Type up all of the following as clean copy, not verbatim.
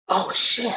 Oh shit.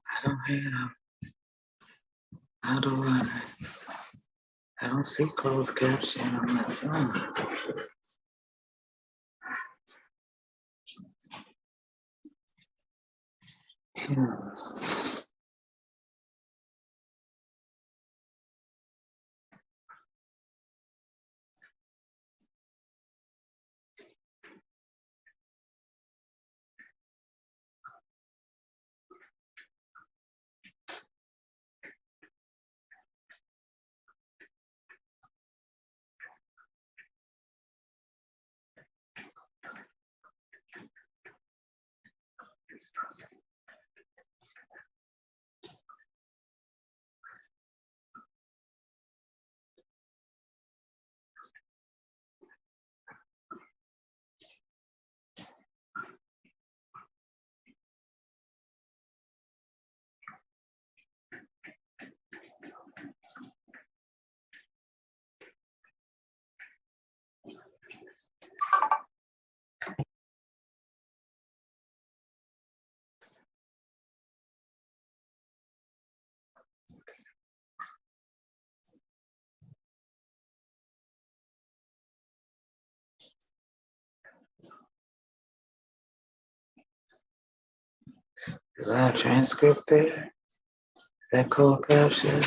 I don't have. How do I don't see closed caption on my phone. Is that a transcript there? That closed caption?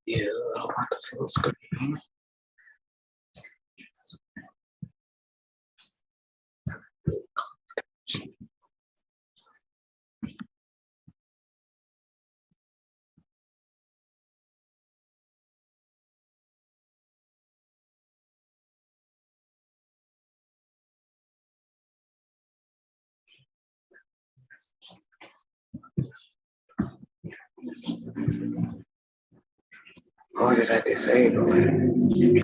Yeah, I want the full screen. Or did I disable it?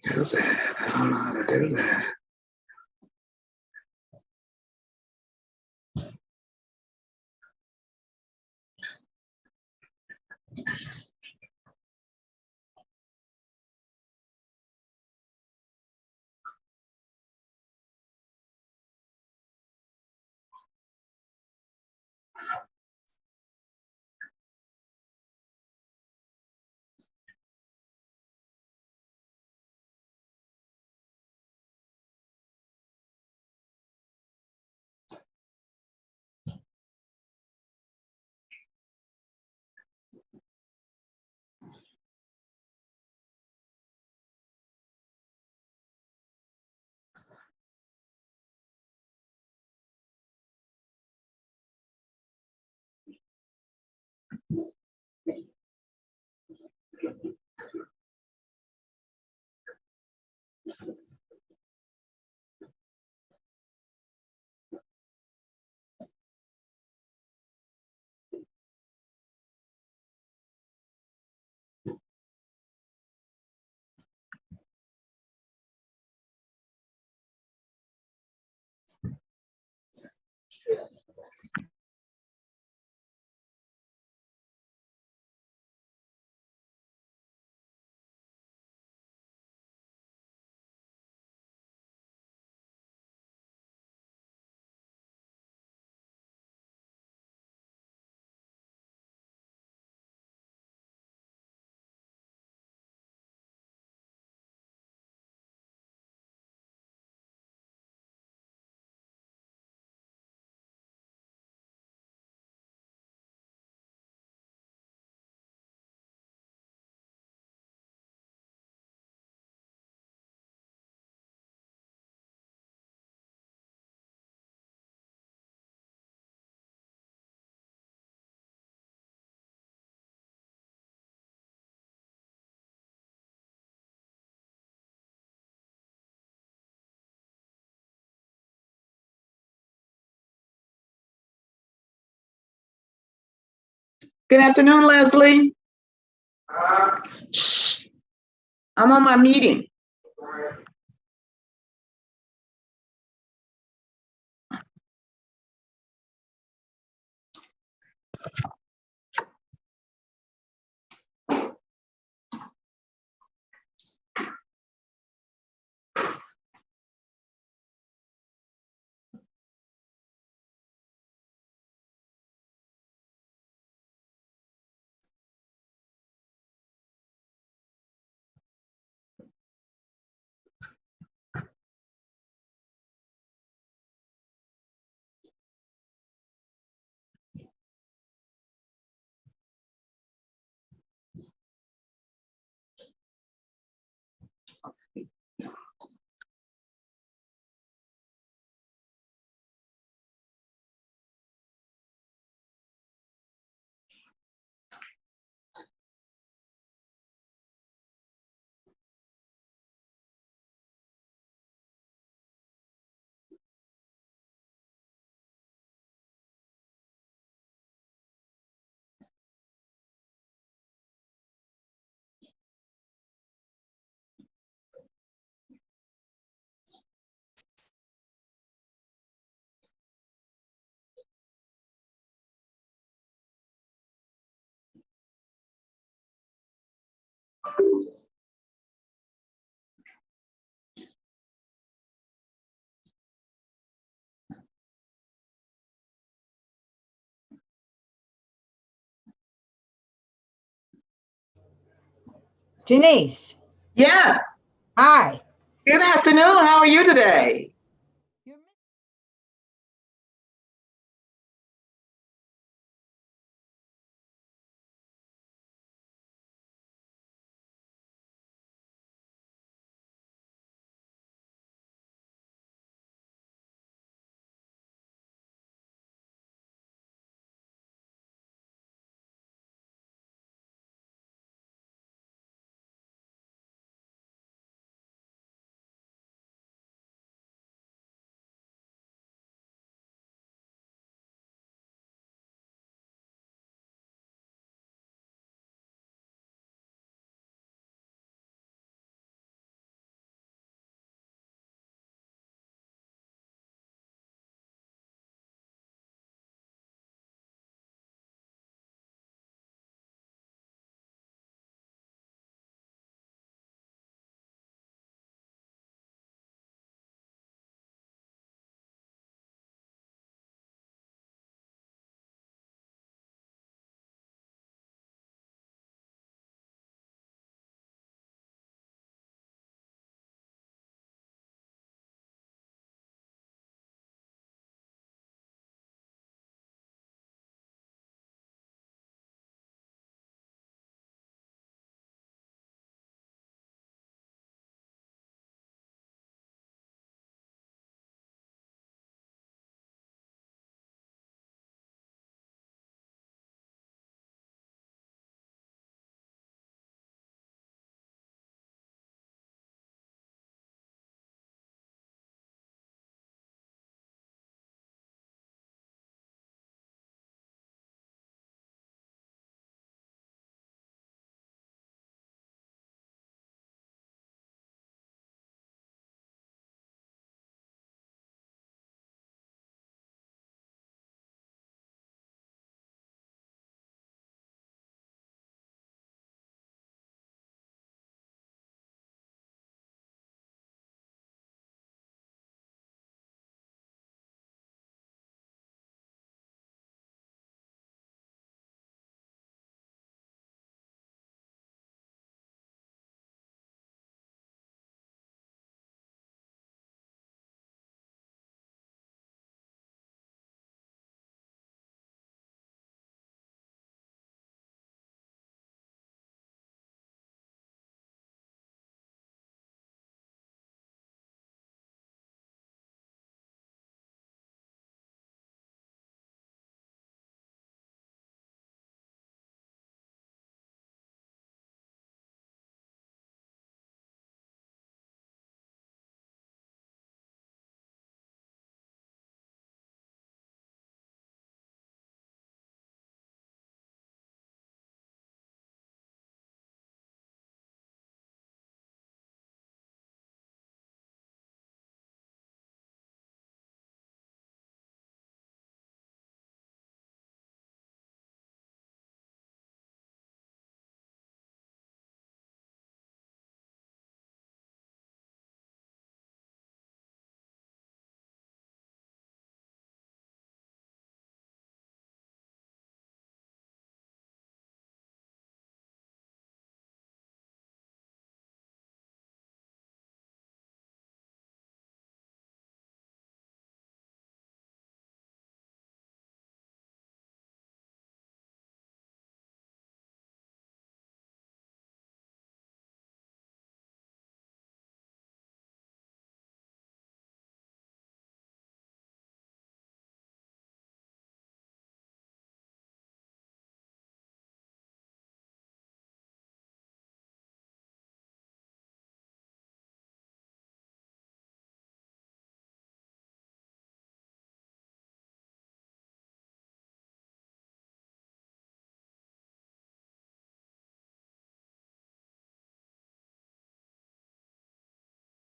Do that. I don't know how to do that. Good afternoon, Leslie. Shh. I'm on my meeting. Denise. Yes. Hi. Good afternoon. How are you today?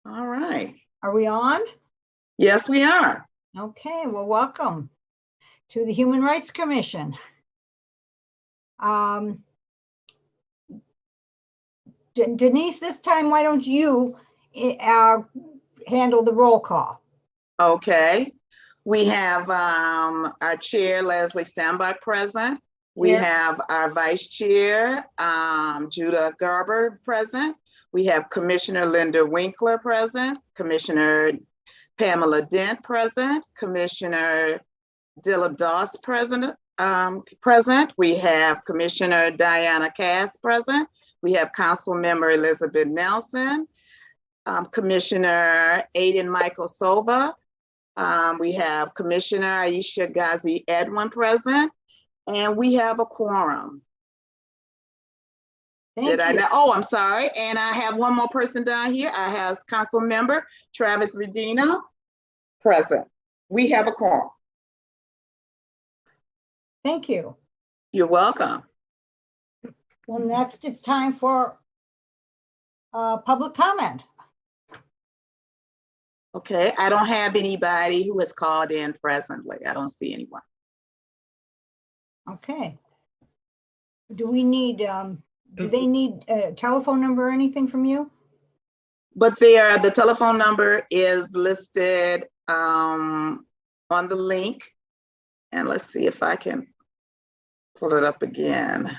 All right. Are we on? Yes, we are. Okay, well, welcome to the Human Rights Commission. Denise, this time, why don't you handle the roll call? Okay. We have our chair, Leslie Stambach, present. We Here. have our vice chair, Judah Garber, present. We have Commissioner Linda Winkler present, Commissioner Pamela Dent present, Commissioner Dillip Doss present. We have Commissioner Diana Cass present. We have Council Member Elizabeth Nelson, Commissioner Aiden Michael Sova. We have Commissioner Aisha Ghazi Edwin present, and we have a quorum. Thank you. Oh, I'm sorry. And I have one more person down here. I have Council Member Travis Redina present. We have a quorum. Thank you. You're welcome. Well, next it's time for public comment. Okay, I don't have anybody who has called in presently. I don't see anyone. Okay. Do we need, do they need a telephone number or anything from you? But the telephone number is listed on the link. And let's see if I can pull it up again.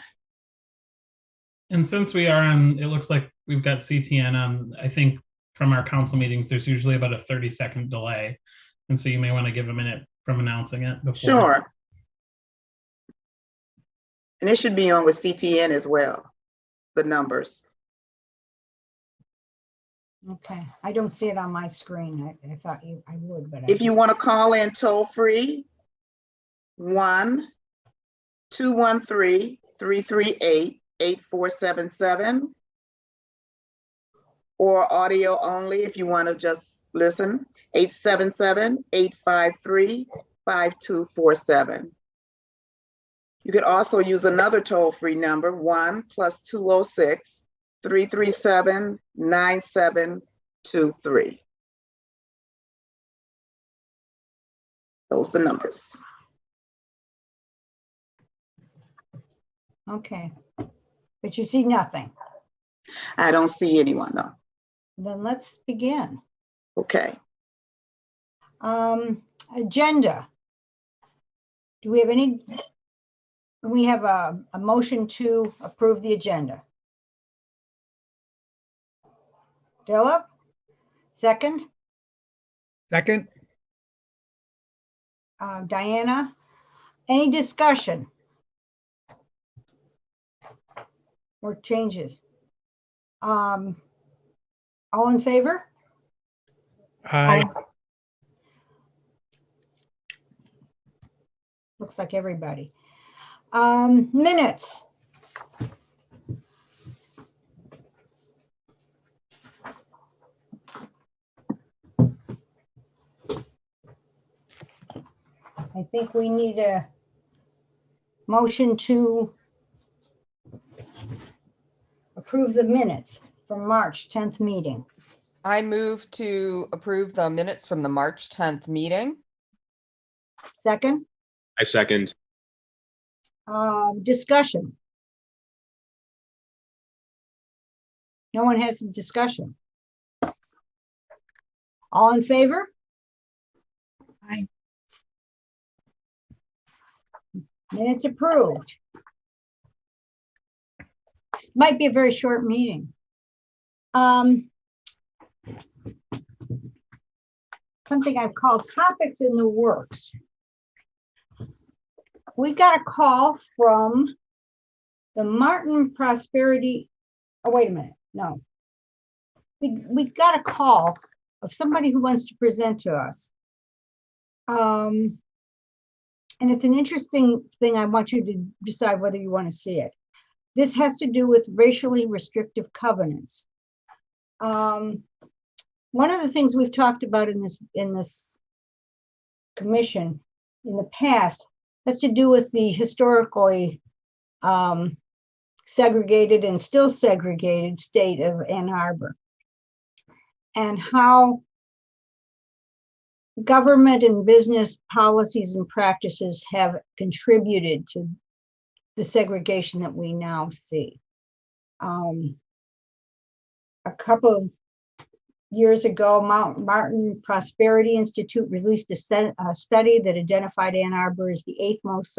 And since we are on, it looks like we've got CTN on, I think from our council meetings, there's usually about a 30-second delay. And so you may want to give a minute from announcing it before. Sure. And it should be on with CTN as well, the numbers. Okay, I don't see it on my screen. I thought I would, but if you want to call in toll free, 1-213-338-8477, or audio only if you want to just listen, 877-853-5247. You could also use another toll-free number, 1+206-337-9723. Those are the numbers. okay. But you see nothing. I don't see anyone, no. Then let's begin. Okay. Agenda. Do we have any? We have a motion to approve the agenda. Dillip, second. Second. Diana, any discussion or changes? All in favor? Aye. Looks like everybody. Minutes. I think we need a motion to approve the minutes from March 10th meeting. I move to approve the minutes from the March 10th meeting. Second, I second. discussion. No one has a discussion. All in favor? Aye. Minutes approved. This might be a very short meeting. Something I've called topics in the works. We got a call from the Martin Prosperity. Oh, wait a minute. No. We got a call of somebody who wants to present to us. And it's an interesting thing. I want you to decide whether you want to see it. This has to do with racially restrictive covenants. One of the things we've talked about in this commission in the past has to do with the historically segregated and still segregated state of Ann Arbor. and how government and business policies and practices have contributed to the segregation that we now see. A couple of years ago, Martin Prosperity Institute released a study that identified Ann Arbor as the 8th most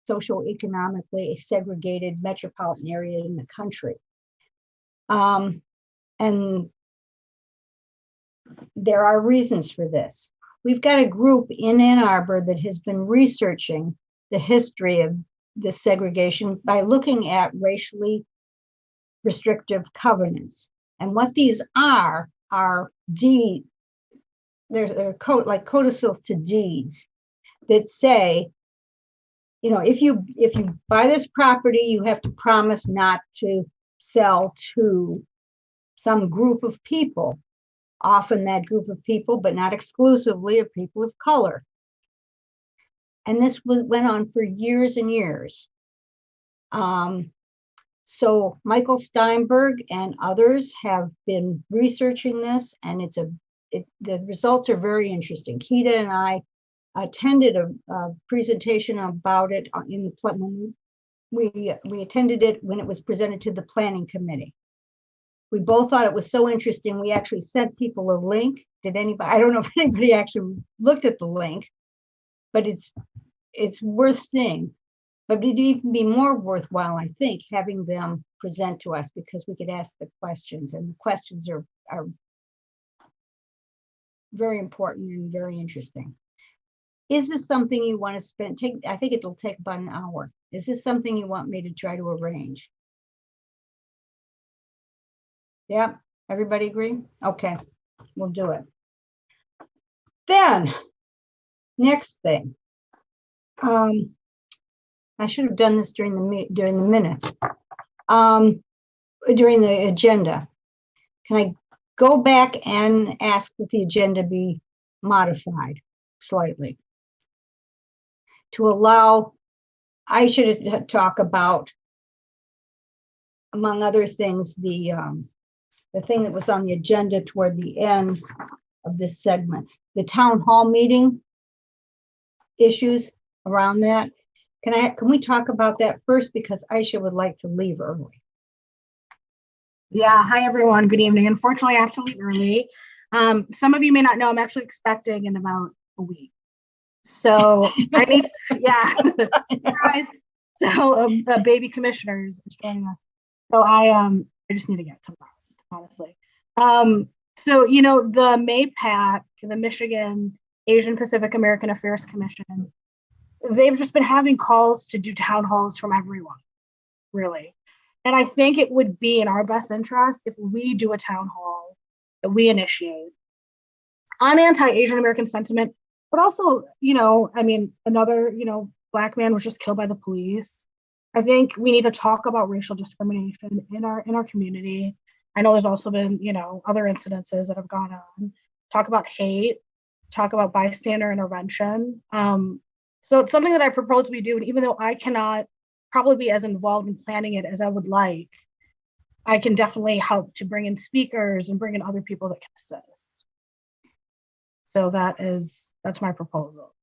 socioeconomically segregated metropolitan area in the country. And there are reasons for this. We've got a group in Ann Arbor that has been researching the history of this segregation by looking at racially restrictive covenants. And what these are deeds. They're like codicils to deeds that say, you know, if you buy this property, you have to promise not to sell to some group of people. Often that group of people, but not exclusively, are people of color. And this went on for years and years. So Michael Steinberg and others have been researching this, and the results are very interesting. Keita and I attended a presentation about it we attended it when it was presented to the planning committee. We both thought it was so interesting. We actually sent people a link. Did anybody? I don't know if anybody actually looked at the link, but it's worth seeing. But it'd even be more worthwhile, I think, having them present to us, because we could ask the questions, and the questions are very important and very interesting. Is this something you want to spend? I think it'll take about an hour. Is this something you want me to try to arrange? Yeah, everybody agree? Okay, we'll do it. Then, next thing. I should have done this during the minutes, during the agenda. Can I go back and ask that the agenda be modified slightly to allow? I should talk about, among other things, the thing that was on the agenda toward the end of this segment, the town hall meeting issues around that. Can we talk about that first, because Aisha would like to leave early? Yeah, hi everyone, good evening. Unfortunately, I have to leave early. Some of you may not know, I'm actually expecting in about a week. So I need, yeah, surprise. So the baby commissioner is joining us. So I just need to get some rest, honestly. So, you know, the MAPAC, the Michigan Asian Pacific American Affairs Commission, they've just been having calls to do town halls from everyone, really. And I think it would be in our best interest if we do a town hall that we initiate on anti-Asian American sentiment, but also, you know, I mean, another, you know, Black man was just killed by the police. I think we need to talk about racial discrimination in our community. I know there's also been, you know, other incidences that have gone on. Talk about hate, talk about bystander intervention. So it's something that I propose we do, and even though I cannot probably be as involved in planning it as I would like, I can definitely help to bring in speakers and bring in other people that can assist. So that's my proposal,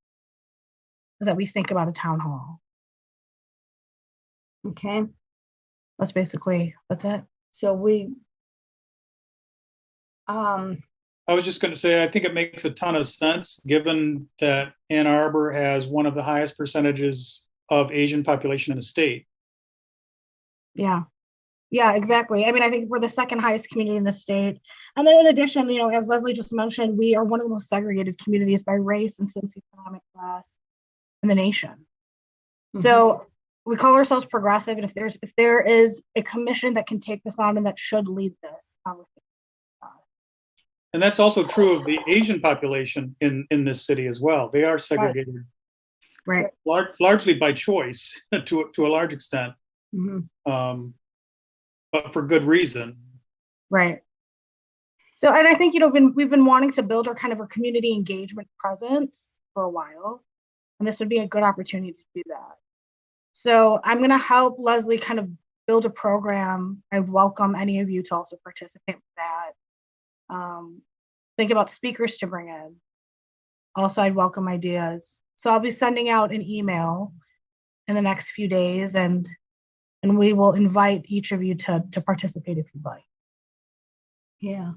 is that we think about a town hall. Okay. That's it. So we, I was just going to say, I think it makes a ton of sense, given that Ann Arbor has one of the highest percentages of Asian population in the state. Yeah, exactly. I mean, I think we're the second highest community in the state. And then in addition, you know, as Leslie just mentioned, we are one of the most segregated communities by race and socioeconomic class in the nation. Mm-hmm. So we call ourselves progressive. And if there is a commission that can take this on and that should lead this conversation. And that's also true of the Asian population in this city as well. They are segregated, right. Largely by choice to a large extent, mm-hmm. But for good reason. Right. So, and I think, you know, we've been wanting to build our community engagement presence for a while, and this would be a good opportunity to do that. So I'm going to help Leslie kind of build a program, I welcome any of you to also participate with that. Think about speakers to bring in. Also, I'd welcome ideas. So I'll be sending out an email in the next few days, and we will invite each of you to participate if you'd like. Yeah.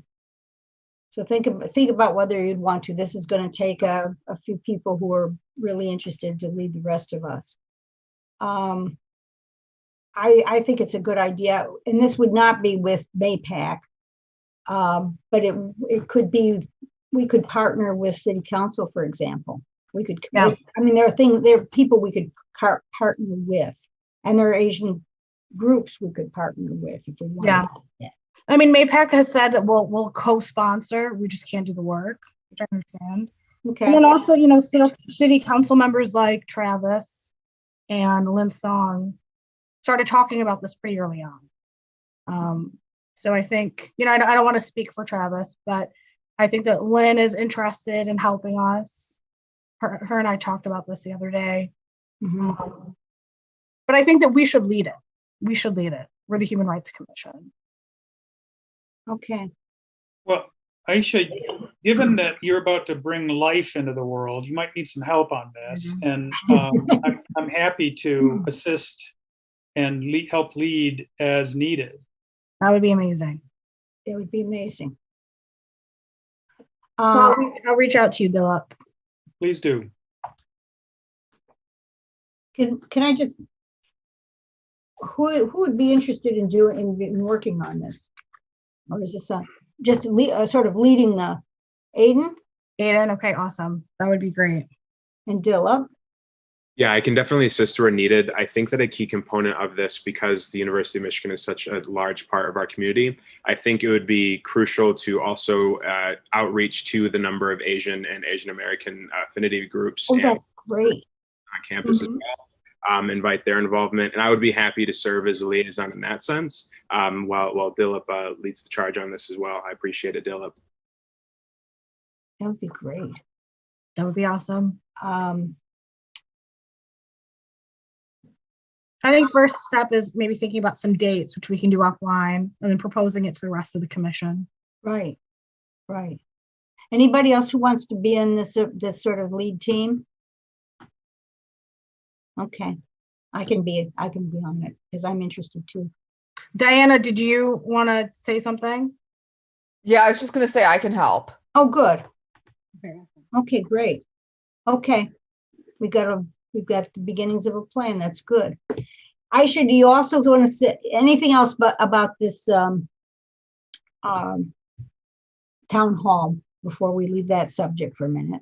So think about whether you'd want to. This is going to take a few people who are really interested to lead the rest of us. I think it's a good idea, and this would not be with MAPAC, but it could be. We could partner with City Council, for example. We could. Yeah. I mean, there are people we could partner with, and there are Asian groups we could partner with if we wanted. Yeah. I mean, MAPAC has said that we'll co-sponsor. We just can't do the work, which I understand. Okay. And then also, city council members like Travis and Lynn Song started talking about this pretty early on. So I think, I don't want to speak for Travis, but I think that Lynn is interested in helping us. Her and I talked about this the other day. Mm-hmm. But I think that we should lead it. We should lead it. We're the Human Rights Commission. Okay. Well, Aisha, given that you're about to bring life into the world, you might need some help on this. And I'm happy to assist and help lead as needed. That would be amazing. It would be amazing. So I'll reach out to you, Dilip. Please do. Can I just, who would be interested in working on this? Or is this just sort of leading the Aiden Okay, awesome. That would be great. and Dilip? Yeah, I can definitely assist where needed. I think that a key component of this, because the University of Michigan is such a large part of our community, I think it would be crucial to also outreach to the number of Asian and Asian American affinity groups Oh, that's great. on campus as well. Invite their involvement. And I would be happy to serve as a liaison in that sense, while Dilip leads the charge on this as well. I appreciate it, Dilip. That would be great. That would be awesome. I think first step is maybe thinking about some dates, which we can do offline, and then proposing it to the rest of the commission. Right. Anybody else who wants to be in this sort of lead team? Okay, I can be on it because I'm interested too. Diana, did you want to say something? Yeah, I was just going to say I can help. Oh, good. Okay, great. Okay, we've got the beginnings of a plan. That's good. Aisha, do you also want to say anything else about this town hall before we leave that subject for a minute?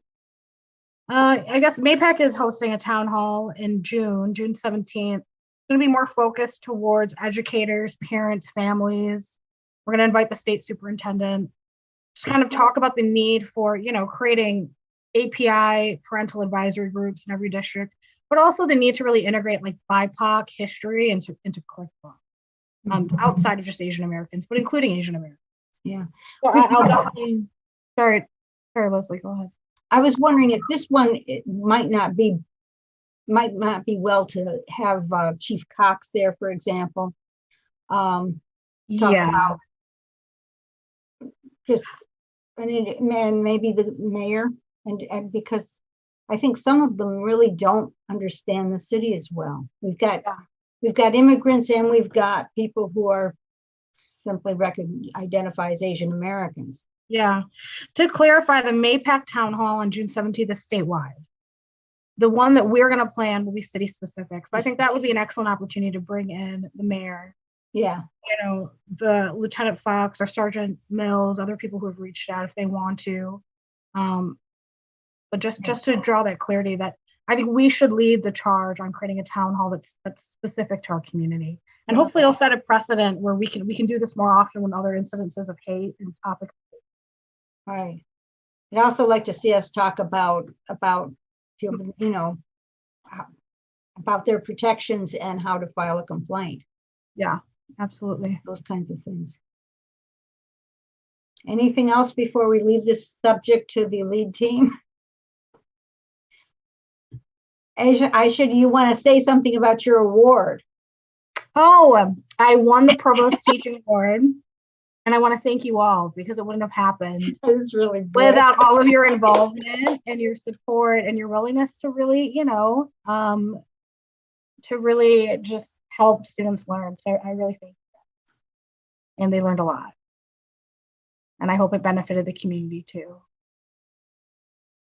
I guess MAPAC is hosting a town hall in June 17th. It's going to be more focused towards educators, parents, families. We're going to invite the state superintendent, just kind of talk about the need for, creating API parental advisory groups in every district, but also the need to really integrate like BIPOC history into curriculum, outside of just Asian Americans, but including Asian Americans. Yeah. So I'll definitely, sorry, Leslie, go ahead. I was wondering if this one it might not be well to have Chief Cox there, for example. Talk about just and maybe the mayor, and because I think some of them really don't understand the city as well. We've got immigrants, and we've got people who are simply identify as Asian Americans. Yeah. To clarify, the MAPAC town hall on June 17th is statewide. The one that we're going to plan will be city specific. So I think that would be an excellent opportunity to bring in the mayor. Yeah. The Lieutenant Fox or Sergeant Mills, other people who have reached out if they want to. But just to draw that clarity, that I think we should lead the charge on creating a town hall that's specific to our community. And hopefully it'll set a precedent where we can do this more often when other incidences of hate and topics. Right. I'd also like to see us talk about about their protections and how to file a complaint. Yeah, absolutely. Those kinds of things. Anything else before we leave this subject to the lead team? Aisha, do you want to say something about your award? Oh, I won the Provost Teaching Award. And I want to thank you all because it wouldn't have happened It's really good. without all of your involvement and your support and your willingness to really, to really just help students learn. So I really thank you guys. And they learned a lot. And I hope it benefited the community too.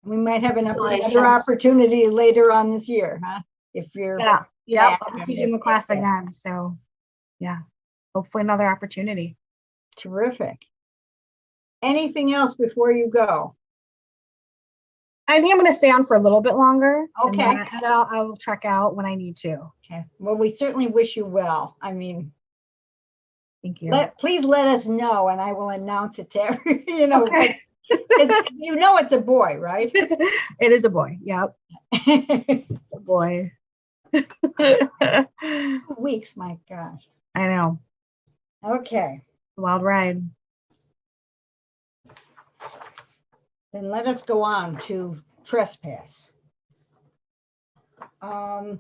We might have another Congratulations. opportunity later on this year, huh? If you're. Yeah, Yeah. I'll be teaching the class again. So yeah, hopefully another opportunity. Terrific. Anything else before you go? I think I'm going to stay on for a little bit longer. Okay. And then I'll check out when I need to. Okay. Well, we certainly wish you well. I mean, Thank you. please let us know and I will announce it to every, Okay. it's a boy, right? It is a boy. Yep. A boy. 2 weeks, my gosh. I know. Okay. Wild ride. Then let us go on to trespass. For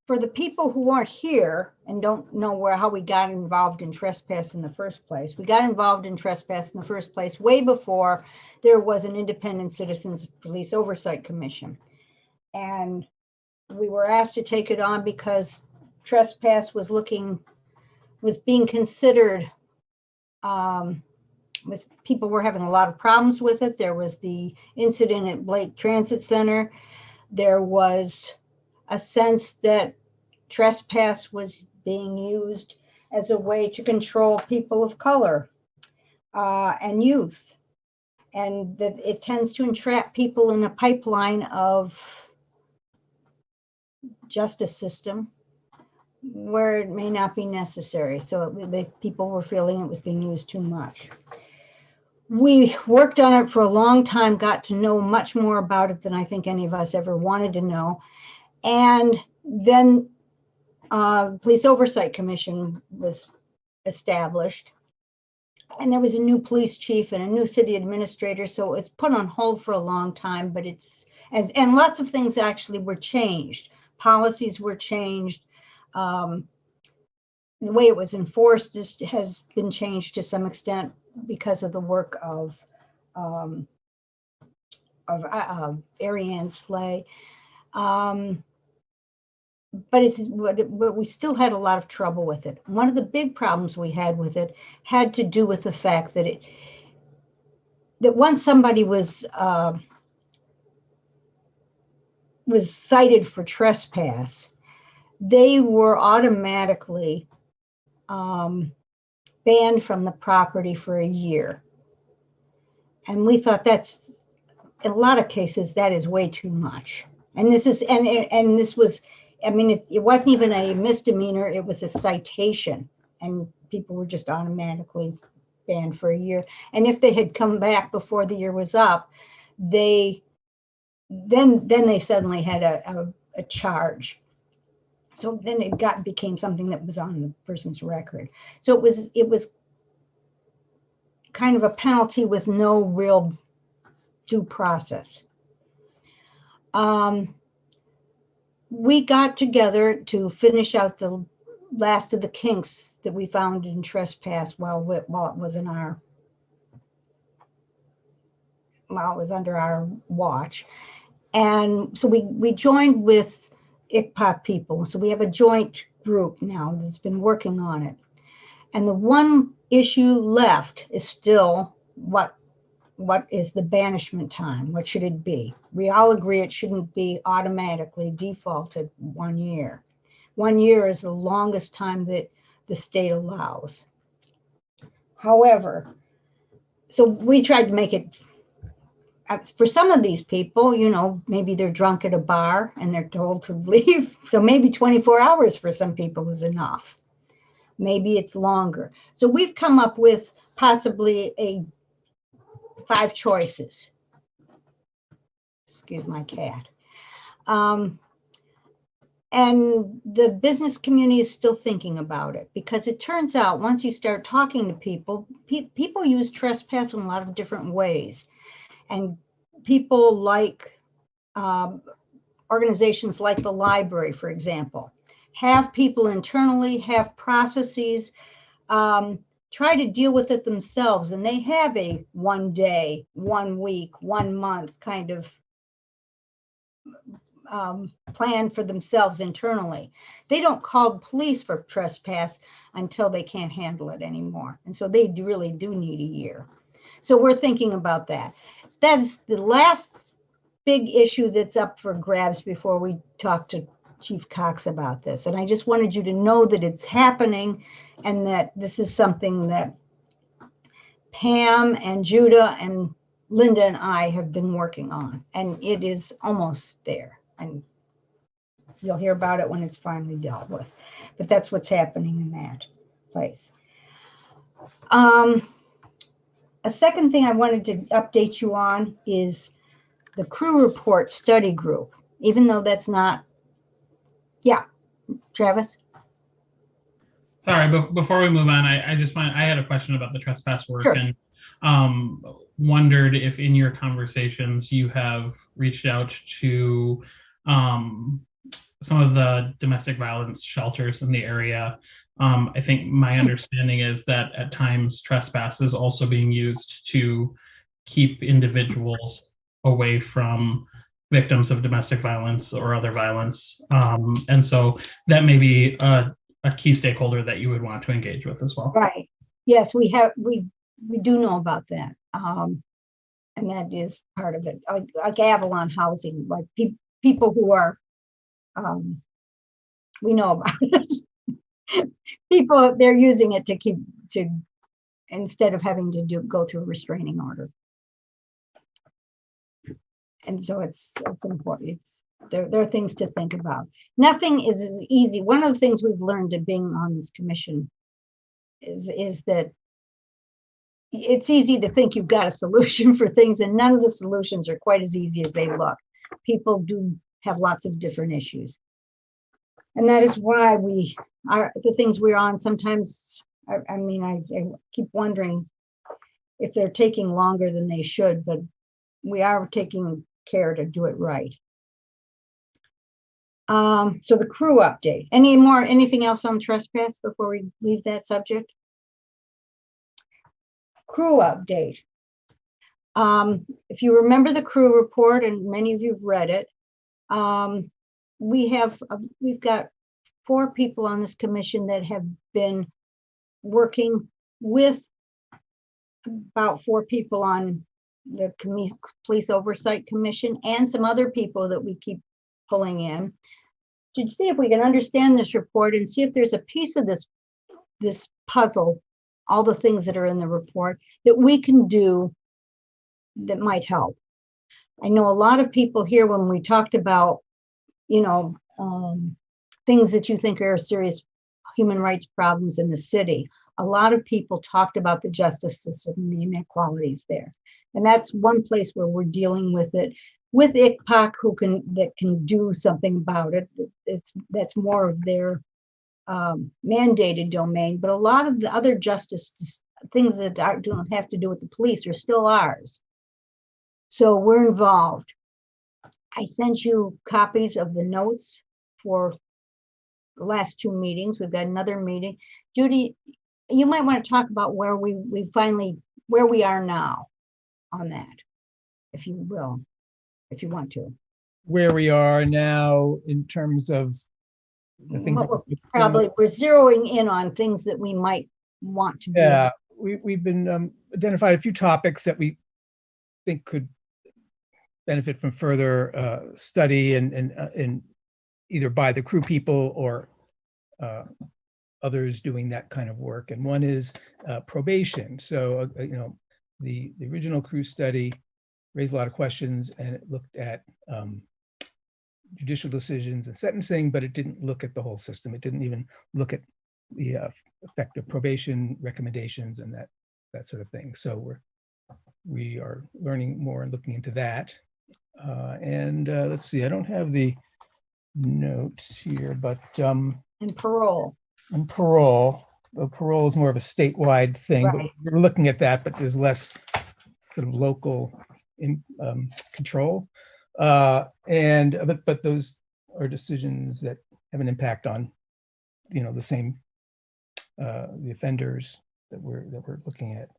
the people who aren't here and don't know how we got involved in trespass in the first place, we got involved in trespass in the first place way before there was an independent Citizens Police Oversight Commission. And we were asked to take it on because trespass was being considered, people were having a lot of problems with it. There was the incident at Blake Transit Center. There was a sense that trespass was being used as a way to control people of color and youth, and that it tends to entrap people in a pipeline of justice system where it may not be necessary. So people were feeling it was being used too much. We worked on it for a long time, got to know much more about it than I think any of us ever wanted to know. And then Police Oversight Commission was established. And there was a new police chief and a new city administrator. So it was put on hold for a long time, but and lots of things actually were changed. Policies were changed. The way it was enforced has been changed to some extent because of the work of Ariane Slay. But we still had a lot of trouble with it. One of the big problems we had with it had to do with the fact that once somebody was cited for trespass, they were automatically banned from the property for a year. And we thought that's, in a lot of cases, that is way too much. And this is, and this was, I mean, it wasn't even a misdemeanor, it was a citation. And people were just automatically banned for a year. And if they had come back before the year was up, then they suddenly had a charge. So then it became something that was on the person's record. So it was kind of a penalty with no real due process. We got together to finish out the last of the kinks that we found in trespass while it was under our watch. And so we joined with ICPOC people. So we have a joint group now that's been working on it. And the one issue left is still what is the banishment time? What should it be? We all agree it shouldn't be automatically defaulted 1 year. 1 year is the longest time that the state allows. However, so we tried to make it, for some of these people, maybe they're drunk at a bar and they're told to leave. So maybe 24 hours for some people is enough. Maybe it's longer. So we've come up with possibly 5 choices. Excuse my cat. And the business community is still thinking about it, because it turns out once you start talking to people, people use trespass in a lot of different ways. And people like organizations like the library, for example, have people internally, have processes, try to deal with it themselves. And they have a 1 day, 1 week, 1 month kind of plan for themselves internally. They don't call police for trespass until they can't handle it anymore. And so they really do need a year. So we're thinking about that. That's the last big issue that's up for grabs before we talk to Chief Cox about this. And I just wanted you to know that it's happening and that this is something that Pam and Judah and Linda and I have been working on, and it is almost there. And you'll hear about it when it's finally dealt with. But that's what's happening in that place. A second thing I wanted to update you on is the crew report study group, even though that's not, yeah, Travis? Sorry, but before we move on, I had a question about the trespass work. Sure. And wondered if in your conversations you have reached out to some of the domestic violence shelters in the area. I think my understanding is that at times trespass is also being used to keep individuals away from victims of domestic violence or other violence. And so that may be a key stakeholder that you would want to engage with as well. Right. Yes, we do know about that. And that is part of it. Like Avalon housing, like people who are, we know about it. People, they're using it to instead of having to go through a restraining order. And so it's important. There are things to think about. Nothing is as easy. One of the things we've learned to being on this commission is that it's easy to think you've got a solution for things, and none of the solutions are quite as easy as they look. People do have lots of different issues. And that is why the things we're on sometimes, I keep wondering if they're taking longer than they should, but we are taking care to do it right. So the crew update. Anything else on trespass before we leave that subject? Crew update. If you remember the crew report, and many of you have read it, we've got 4 people on this commission that have been working with about 4 people on the Police Oversight Commission and some other people that we keep pulling in to see if we can understand this report and see if there's a piece of this puzzle, all the things that are in the report that we can do that might help. I know a lot of people here, when we talked about, things that you think are serious human rights problems in the city, a lot of people talked about the justice system and the inequalities there. And that's one place where we're dealing with it with ICPOC, that can do something about it. That's more of their mandated domain, but a lot of the other justice things that don't have to do with the police are still ours. So we're involved. I sent you copies of the notes for the last 2 meetings. We've got another meeting. Judy, you might want to talk about where we are now on that, if you will, if you want to. Where we are now in terms of the things. We're zeroing in on things that we might want to do. Yeah, we've been identified a few topics that we think could benefit from further study and either by the crew people or others doing that kind of work. And one is probation. So, the original crew study raised a lot of questions, and it looked at judicial decisions and sentencing, but it didn't look at the whole system. It didn't even look at the effect of probation recommendations and that sort of thing. So we are learning more and looking into that. And let's see, I don't have the notes here, but And parole. and parole. Well, parole is more of a statewide thing, Right. but we're looking at that, but there's less sort of local control. But those are decisions that have an impact on the same, the offenders that we're looking at.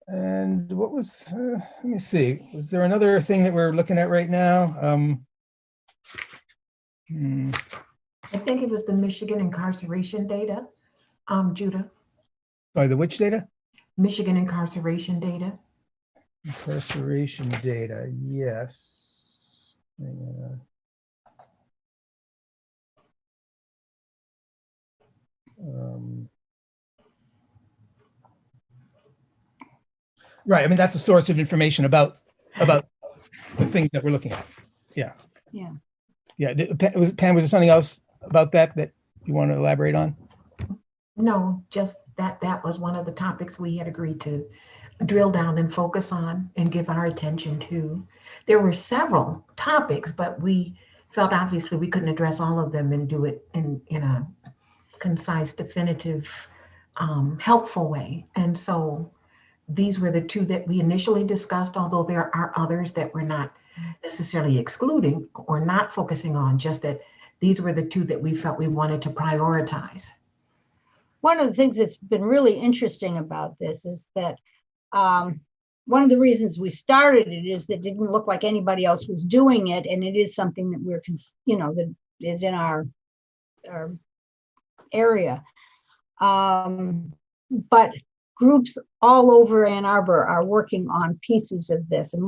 And what was, let me see, was there another thing that we're looking at right now? I think it was the Michigan incarceration data, Judah, Sorry, the which data? Michigan incarceration data. Incarceration data, yes. Hang on. Right, I mean, that's a source of information about the things that we're looking at. Yeah. Yeah. Yeah, Pam, was there something else about that you want to elaborate on? No, just that was one of the topics we had agreed to drill down and focus on and give our attention to. There were several topics, but we felt obviously we couldn't address all of them and do it in a concise, definitive, helpful way. And so these were the two that we initially discussed, although there are others that we're not necessarily excluding or not focusing on, just that these were the two that we felt we wanted to prioritize. One of the things that's been really interesting about this is that one of the reasons we started it is that it didn't look like anybody else was doing it, and it is something that we're, that is in our area. But groups all over Ann Arbor are working on pieces of this, and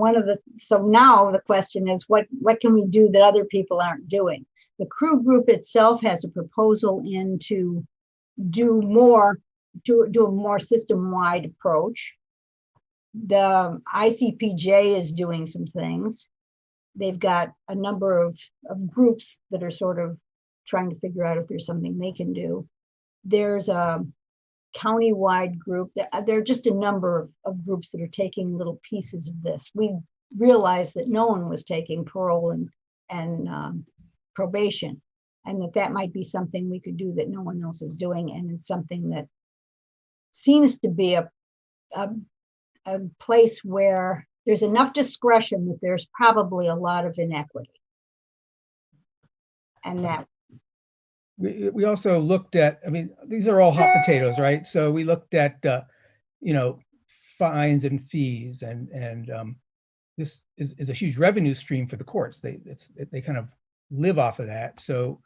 so now the question is, what can we do that other people aren't doing? The crew group itself has a proposal in to do a more system-wide approach. The ICPJ is doing some things. They've got a number of groups that are sort of trying to figure out if there's something they can do. There's a county-wide group. There are just a number of groups that are taking little pieces of this. We realized that no one was taking parole and probation, and that might be something we could do that no one else is doing. And it's something that seems to be a place where there's enough discretion that there's probably a lot of inequity. And that we also looked at, I mean, these are all hot potatoes, right? So we looked at, fines and fees, and this is a huge revenue stream for the courts. They kind of live off of that. So,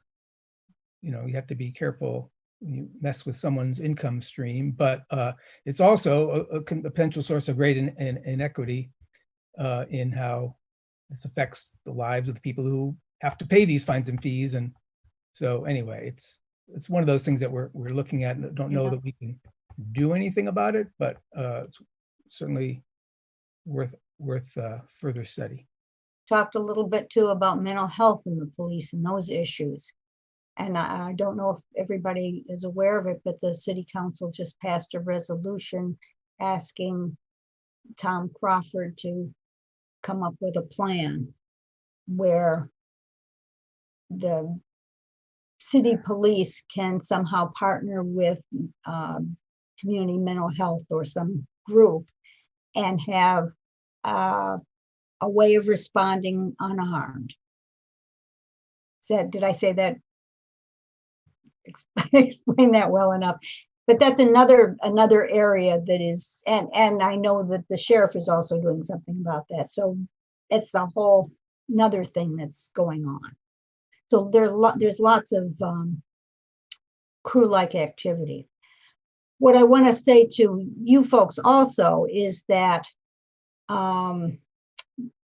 you have to be careful when you mess with someone's income stream, but it's also a potential source of great inequity in how this affects the lives of the people who have to pay these fines and fees. And so anyway, it's one of those things that we're looking at and don't know that we can do anything about it, but it's certainly worth further study. talked a little bit too about mental health in the police and those issues. And I don't know if everybody is aware of it, but the city council just passed a resolution asking Tom Crawford to come up with a plan where the city police can somehow partner with community mental health or some group and have a way of responding unarmed. Did I say that? Explain that well enough? But that's another area that is, and I know that the sheriff is also doing something about that. So it's a whole another thing that's going on. So there's lots of crew-like activity. What I want to say to you folks also is that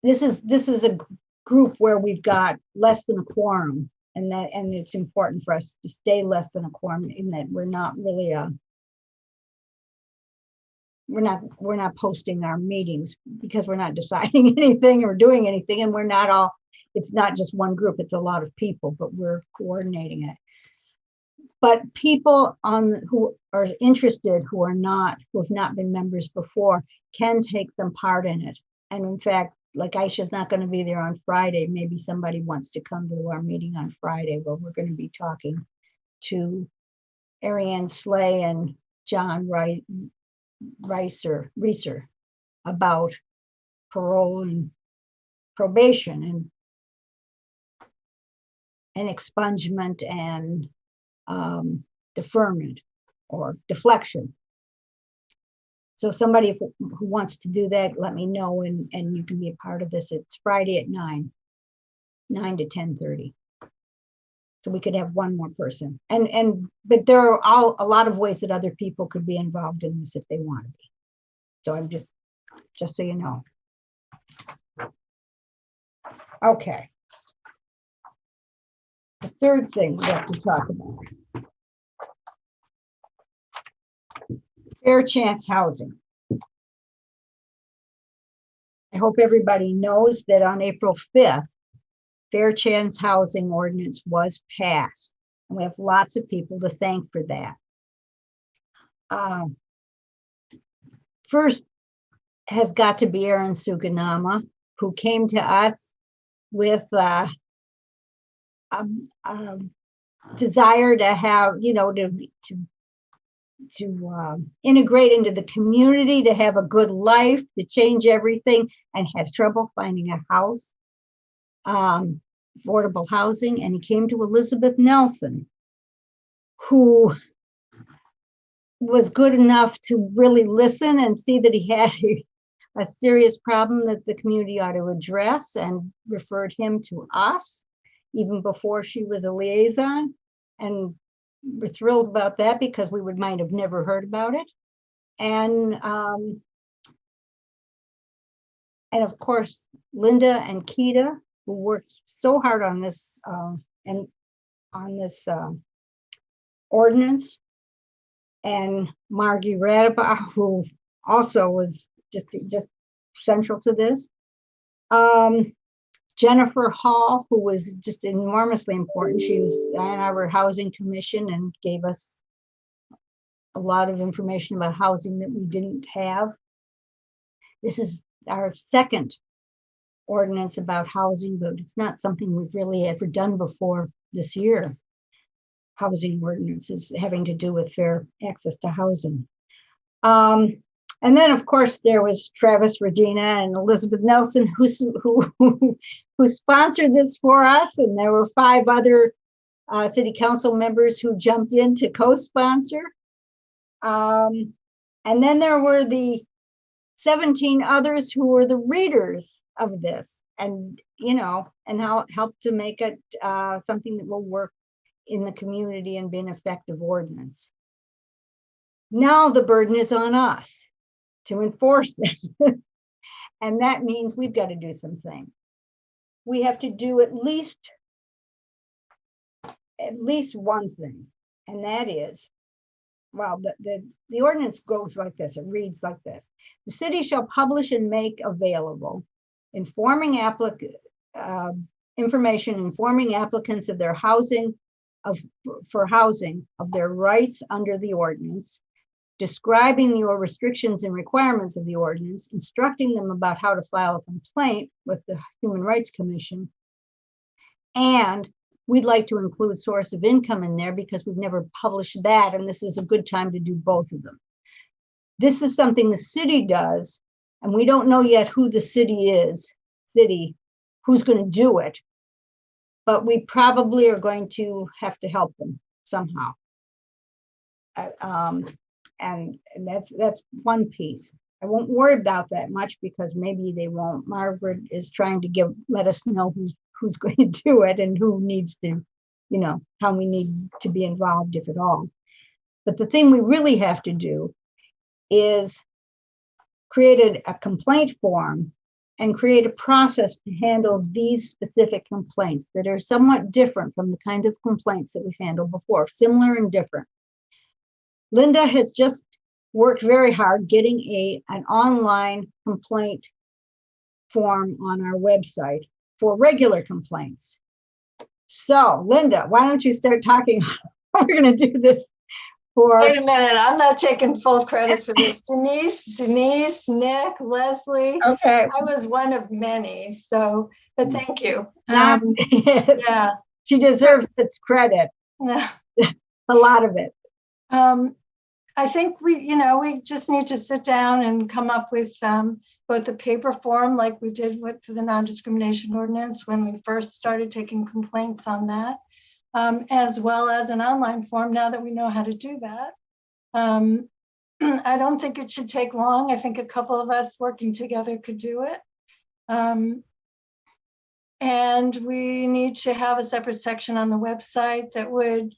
this is a group where we've got less than a quorum, and it's important for us to stay less than a quorum in that we're not really we're not posting our meetings because we're not deciding anything or doing anything, and we're not all. It's not just one group, it's a lot of people, but we're coordinating it. But people who are interested, who have not been members before, can take some part in it. And in fact, like Aisha's not going to be there on Friday. Maybe somebody wants to come to our meeting on Friday, where we're going to be talking to Ariane Slay and John Reiser about parole and probation. and expungement and deferment or deflection. So somebody who wants to do that, let me know, and you can be a part of this. It's Friday at 9 to 10:30. So we could have one more person. But there are a lot of ways that other people could be involved in this if they want to be. So I'm just so you know. Okay. The third thing we have to talk about. Fair chance housing. I hope everybody knows that on April 5th, Fair Chance Housing Ordinance was passed. And we have lots of people to thank for that. First has got to be Aaron Suganama, who came to us with desire to have, to integrate into the community, to have a good life, to change everything, and had trouble finding a house, affordable housing. And he came to Elizabeth Nelson, who was good enough to really listen and see that he had a serious problem that the community ought to address, and referred him to us even before she was a liaison. And we're thrilled about that because we might have never heard about it. And of course, Linda and Keita, who worked so hard on this ordinance, and Margie Radaba, who also was just central to this. Jennifer Hall, who was just enormously important. She was on our Housing Commission and gave us a lot of information about housing that we didn't have. This is our second ordinance about housing, but it's not something we've really ever done before this year. Housing ordinances having to do with fair access to housing. And then, of course, there was Travis Redina and Elizabeth Nelson who sponsored this for us. And there were 5 other city council members who jumped in to co-sponsor. And then there were the 17 others who were the readers of this, and how helped to make it something that will work in the community and be an effective ordinance. Now the burden is on us to enforce it. And that means we've got to do some things. We have to do at least one thing, and that is, well, the ordinance goes like this. It reads like this: the city shall publish and make available information informing applicants of their housing of their rights under the ordinance, describing the restrictions and requirements of the ordinance, instructing them about how to file a complaint with the Human Rights Commission. And we'd like to include source of income in there because we've never published that, and this is a good time to do both of them. This is something the city does, and we don't know yet who the city is, who's going to do it, but we probably are going to have to help them somehow. And that's one piece. I won't worry about that much because maybe they won't. Margaret is trying to let us know who's going to do it and who needs to, how we need to be involved, if at all. But the thing we really have to do is create a complaint form and create a process to handle these specific complaints that are somewhat different from the kind of complaints that we've handled before, similar and different. Linda has just worked very hard getting an online complaint form on our website for regular complaints. So, Linda, why don't you start talking? We're going to do this for. Wait a minute, I'm not taking full credit for this. Denise, Nick, Leslie. Okay. I was one of many, but thank you. Yeah, she deserves the credit. A lot of it. I think we just need to sit down and come up with both a paper form like we did for the non-discrimination ordinance when we first started taking complaints on that, as well as an online form now that we know how to do that. I don't think it should take long. I think a couple of us working together could do it. And we need to have a separate section on the website that would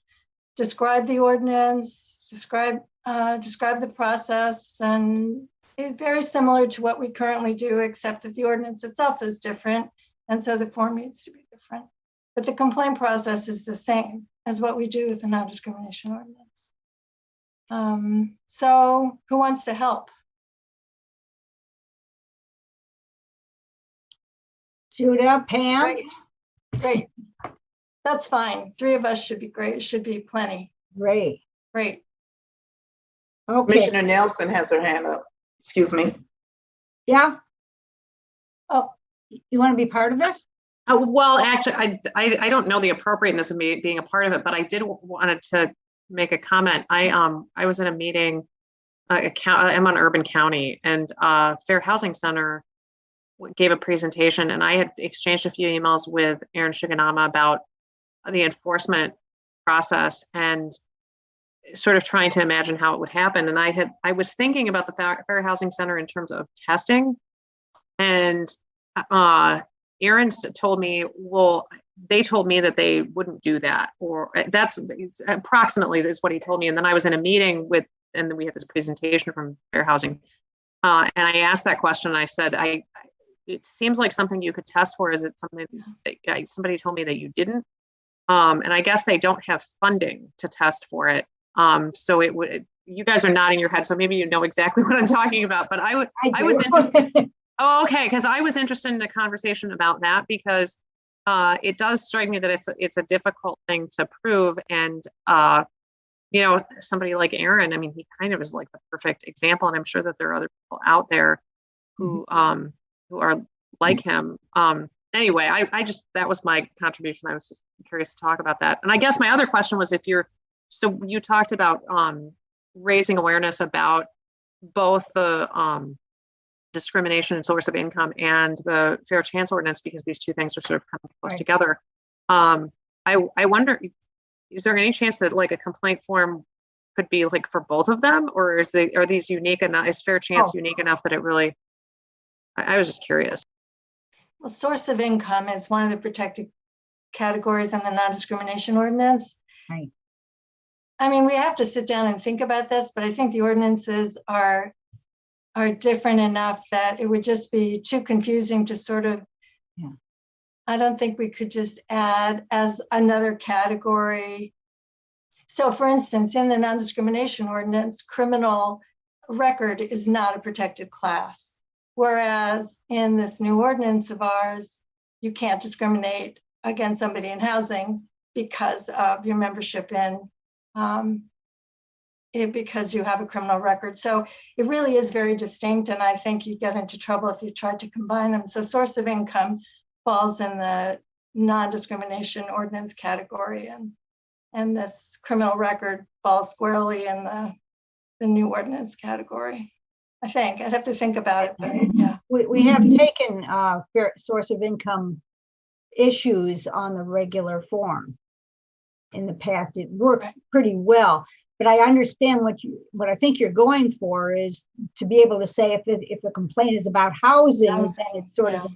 describe the ordinance, describe the process, and it's very similar to what we currently do, except that the ordinance itself is different, and so the form needs to be different. But the complaint process is the same as what we do with the non-discrimination ordinance. So who wants to help? Judah, Pam? Great. That's fine. 3 of us should be great. It should be plenty. Great. Great. Okay. Commissioner Nelson has her hand up. Excuse me. Yeah. Oh, you want to be part of this? Well, actually, I don't know the appropriateness of me being a part of it, but I did wanted to make a comment. I was in a meeting. I'm on Urban County, and Fair Housing Center gave a presentation, and I had exchanged a few emails with Aaron Shiganama about the enforcement process and sort of trying to imagine how it would happen. And I was thinking about the Fair Housing Center in terms of testing, and Aaron told me, well, they told me that they wouldn't do that, or that's approximately is what he told me. And then I was in a meeting with, and then we had this presentation from Fair Housing, and I asked that question. And I said, it seems like something you could test for. Is it something that somebody told me that you didn't? And I guess they don't have funding to test for it. So it would. You guys are nodding your head, so maybe you know exactly what I'm talking about. But I was interested. Oh, okay, because I was interested in the conversation about that, because it does strike me that it's a difficult thing to prove. And somebody like Aaron, I mean, he kind of is like the perfect example, and I'm sure that there are other people out there who are like him. Anyway, I just, that was my contribution. I was just curious to talk about that. And I guess my other question was, so you talked about raising awareness about both the discrimination and source of income and the fair chance ordinance, because these two things are sort of coming close together. I wonder, is there any chance that like a complaint form could be like for both of them, or are these unique enough? Is fair chance unique enough that it really? I was just curious. Well, source of income is one of the protected categories in the non-discrimination ordinance. Right. I mean, we have to sit down and think about this, but I think the ordinances are different enough that it would just be too confusing to sort of, I don't think we could just add as another category. So for instance, in the non-discrimination ordinance, criminal record is not a protected class. Whereas in this new ordinance of ours, you can't discriminate against somebody in housing because of your membership in, because you have a criminal record. So it really is very distinct, and I think you'd get into trouble if you tried to combine them. So source of income falls in the non-discrimination ordinance category, and this criminal record falls squarely in the new ordinance category. I think I'd have to think about it, but yeah. We have taken fair source of income issues on the regular form in the past. It works pretty well, but I understand what I think you're going for is to be able to say if the complaint is about housing, then it's sort of.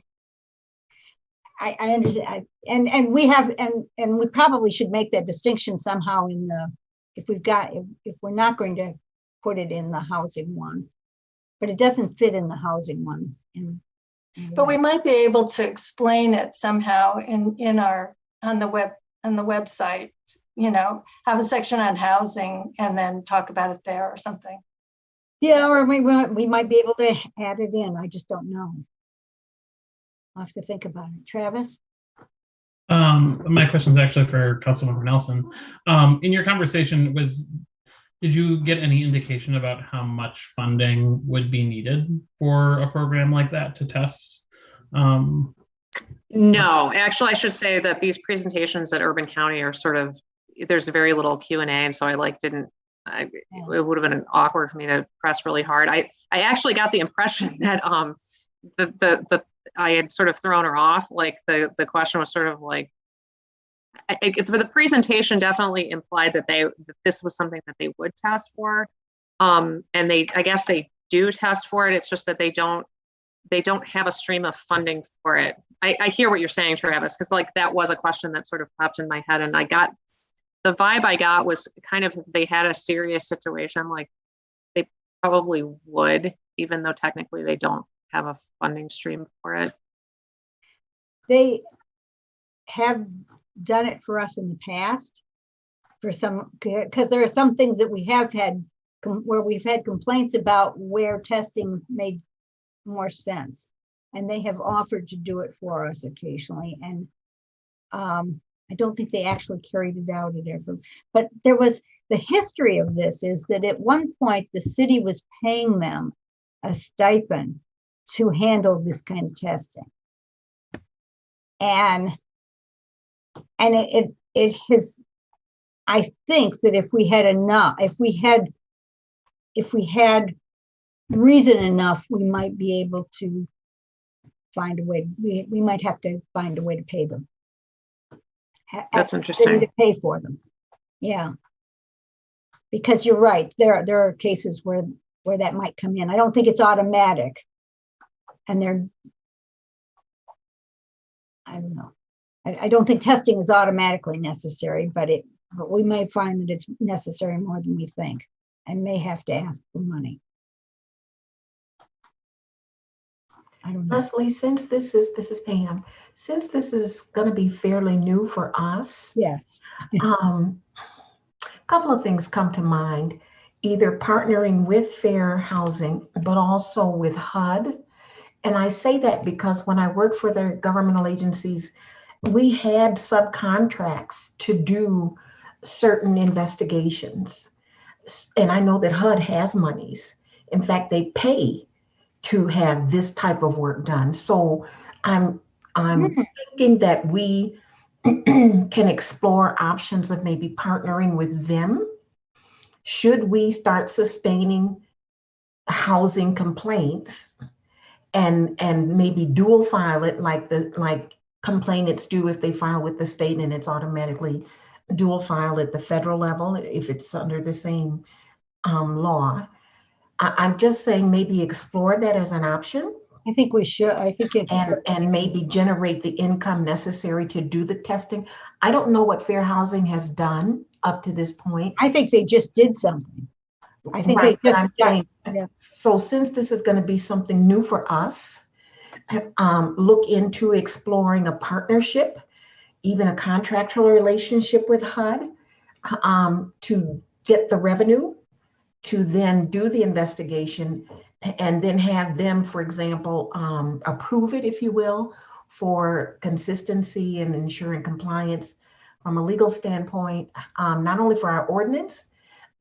I understand, and we have, and we probably should make that distinction somehow in the if we're not going to put it in the housing one. But it doesn't fit in the housing one. But we might be able to explain it somehow on the website, have a section on housing and then talk about it there or something. Yeah, or we might be able to add it in. I just don't know. I'll have to think about it. Travis? My question is actually for Councilmember Nelson. In your conversation, did you get any indication about how much funding would be needed for a program like that to test? No, actually, I should say that these presentations at Urban County are sort of, there's very little Q&A, and so it would have been awkward for me to press really hard. I actually got the impression that I had sort of thrown her off. Like the question was sort of like, for the presentation definitely implied that this was something that they would test for. And I guess they do test for it. It's just that they don't have a stream of funding for it. I hear what you're saying, Travis, because like that was a question that sort of popped in my head, and the vibe I got was kind of if they had a serious situation, like they probably would, even though technically they don't have a funding stream for it. They have done it for us in the past for some, because there are some things that we have had where we've had complaints about where testing made more sense, and they have offered to do it for us occasionally. And I don't think they actually carried it out at ever, but there was the history of this is that at one point the city was paying them a stipend to handle this kind of testing. And it has, I think that if we had reason enough, we might be able to find a way. We might have to find a way to pay them. That's interesting. To pay for them. Yeah. Because you're right. There are cases where that might come in. I don't think it's automatic. And I don't know. I don't think testing is automatically necessary, but we might find that it's necessary more than we think, and may have to ask for money. I don't know. Leslie, since this is Pam, since this is going to be fairly new for us, yes, a couple of things come to mind. Either partnering with Fair Housing, but also with HUD. And I say that because when I worked for the governmental agencies, we had subcontracts to do certain investigations. And I know that HUD has monies. In fact, they pay to have this type of work done. So I'm thinking that we can explore options of maybe partnering with them. Should we start sustaining housing complaints and maybe dual file it like complainants do if they file with the state, and it's automatically dual file at the federal level if it's under the same law. I'm just saying maybe explore that as an option. I think we should. I think it and maybe generate the income necessary to do the testing. I don't know what Fair Housing has done up to this point. I think they just did something. I think Right, they just. yeah. So since this is going to be something new for us, look into exploring a partnership, even a contractual relationship with HUD, to get the revenue, to then do the investigation, and then have them, for example, approve it, if you will, for consistency and ensuring compliance from a legal standpoint, not only for our ordinance,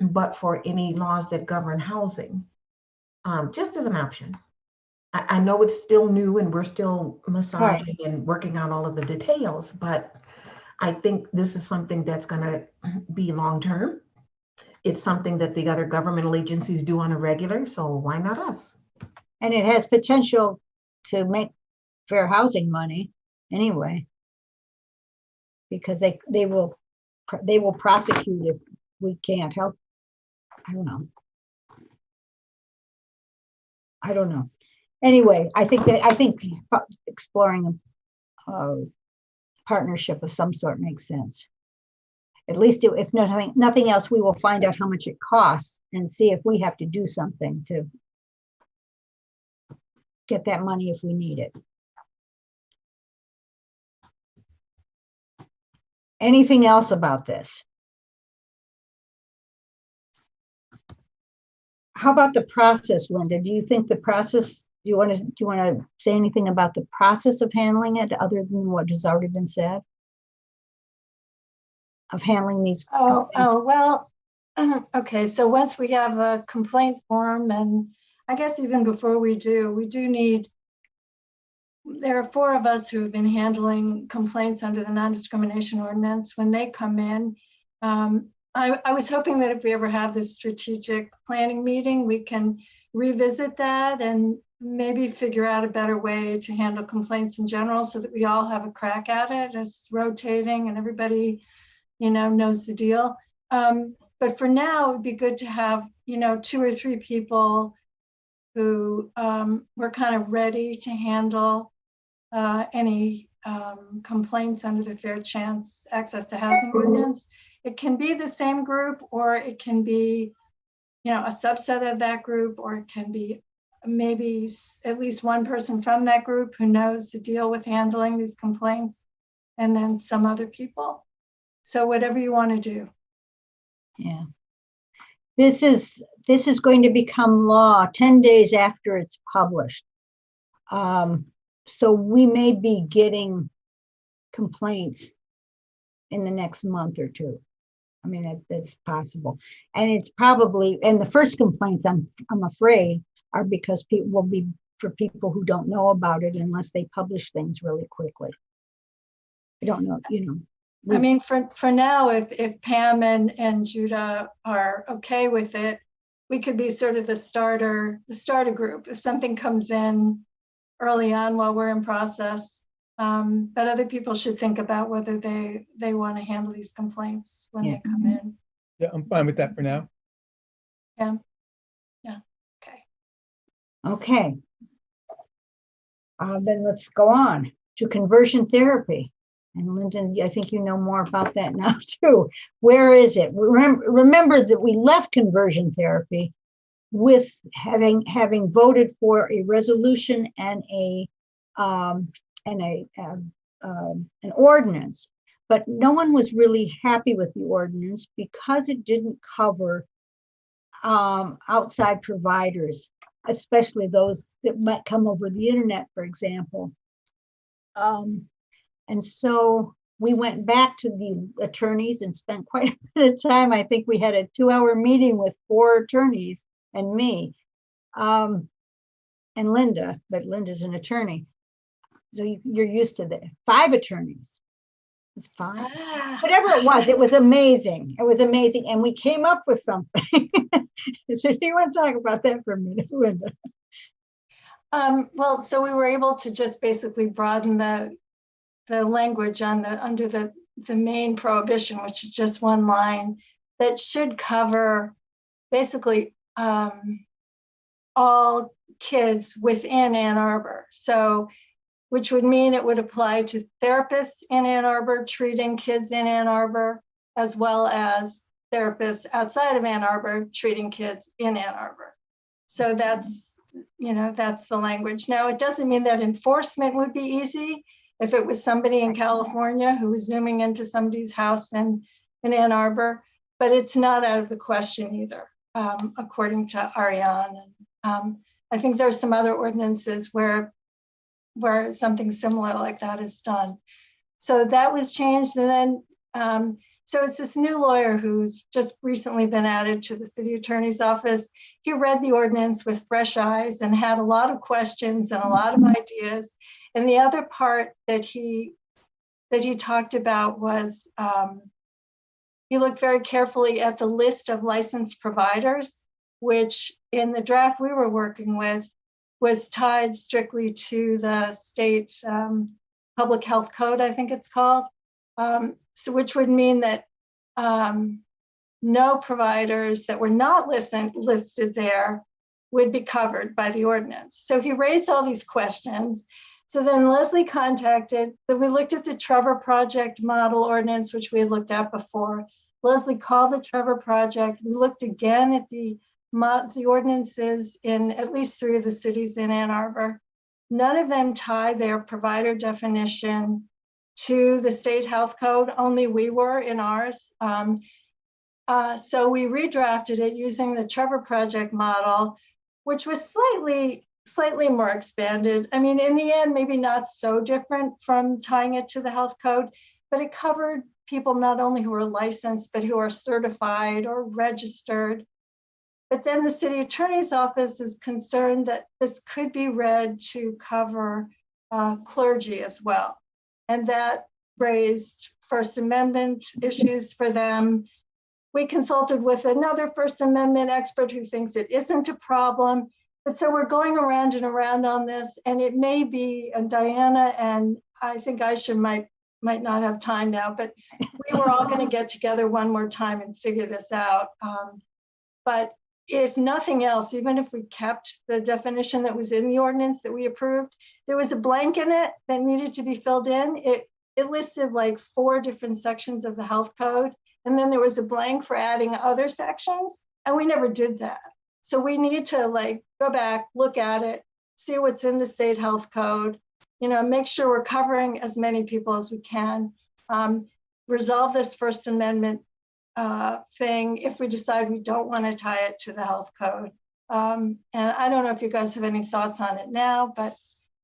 but for any laws that govern housing, just as an option. I know it's still new and we're still massaging and working out all of the details, but I think this is something that's going to be long-term. It's something that the other governmental agencies do on a regular, so why not us? And it has potential to make Fair Housing money anyway, because they will prosecute if we can't help. I don't know. Anyway, I think exploring a partnership of some sort makes sense. At least if nothing else, we will find out how much it costs and see if we have to do something to get that money if we need it. Anything else about this? How about the process, Linda? Do you think the process, do you want to say anything about the process of handling it other than what has already been said? Of handling these? Well, okay. So once we have a complaint form, and I guess even before we do need, there are 4 of us who have been handling complaints under the non-discrimination ordinance. When they come in, I was hoping that if we ever have this strategic planning meeting, we can revisit that and maybe figure out a better way to handle complaints in general so that we all have a crack at it. It's rotating and everybody, knows the deal. But for now, it would be good to have, 2 or 3 people who were kind of ready to handle any complaints under the Fair Chance Access to Housing Ordinance. It can be the same group, or it can be, a subset of that group, or it can be maybe at least one person from that group who knows the deal with handling these complaints, and then some other people. So whatever you want to do. Yeah. This is going to become law 10 days after it's published. So we may be getting complaints in the next month or 2. I mean, that's possible. And it's probably, and the first complaints, I'm afraid, are because people will be for people who don't know about it unless they publish things really quickly. I don't know, I mean, for now, if Pam and Judah are okay with it, we could be sort of the starter group. If something comes in early on while we're in process, but other people should think about whether they want to handle these complaints when they come in. Yeah, I'm fine with that for now. Yeah. Okay. Then let's go on to conversion therapy. And Lyndon, I think you know more about that now too. Where is it? Remember that we left conversion therapy with having voted for a resolution and an ordinance, but no one was really happy with the ordinance because it didn't cover outside providers, especially those that might come over the internet, for example. And so we went back to the attorneys and spent quite a bit of time. I think we had a 2-hour meeting with 4 attorneys and me, and Linda, but Linda's an attorney. So you're used to that. 5 attorneys. It's 5. Whatever it was amazing. It was amazing. And we came up with something. So do you want to talk about that for a minute, Linda? Well, so we were able to just basically broaden the language under the main prohibition, which is just one line that should cover basically all kids within Ann Arbor. So, which would mean it would apply to therapists in Ann Arbor treating kids in Ann Arbor, as well as therapists outside of Ann Arbor treating kids in Ann Arbor. So that's the language. Now, it doesn't mean that enforcement would be easy. If it was somebody in California who was zooming into somebody's house in Ann Arbor, but it's not out of the question either, according to Ariane. I think there's some other ordinances where something similar like that is done. So that was changed. And then, so it's this new lawyer who's just recently been added to the city attorney's office. He read the ordinance with fresh eyes and had a lot of questions and a lot of ideas. And the other part that he talked about was he looked very carefully at the list of licensed providers, which in the draft we were working with was tied strictly to the state public health code, I think it's called. So which would mean that no providers that were not listed there would be covered by the ordinance. So he raised all these questions. So then Leslie we looked at the Trevor Project model ordinance, which we had looked at before. Leslie called the Trevor Project. We looked again at the ordinances in at least 3 of the cities in Ann Arbor. None of them tie their provider definition to the state health code, only we were in ours. So we redrafted it using the Trevor Project model, which was slightly more expanded. I mean, in the end, maybe not so different from tying it to the health code, but it covered people not only who are licensed, but who are certified or registered. But then the city attorney's office is concerned that this could be read to cover clergy as well. And that raised First Amendment issues for them. We consulted with another First Amendment expert who thinks it isn't a problem. But so we're going around and around on this, and it may be, and Diana and I think Aisha might not have time now, but we were all going to get together one more time and figure this out. But if nothing else, even if we kept the definition that was in the ordinance that we approved, there was a blank in it that needed to be filled in. It listed like 4 different sections of the health code, and then there was a blank for adding other sections, and we never did that. So we need to like go back, look at it, see what's in the state health code, make sure we're covering as many people as we can, resolve this First Amendment thing if we decide we don't want to tie it to the health code. And I don't know if you guys have any thoughts on it now, but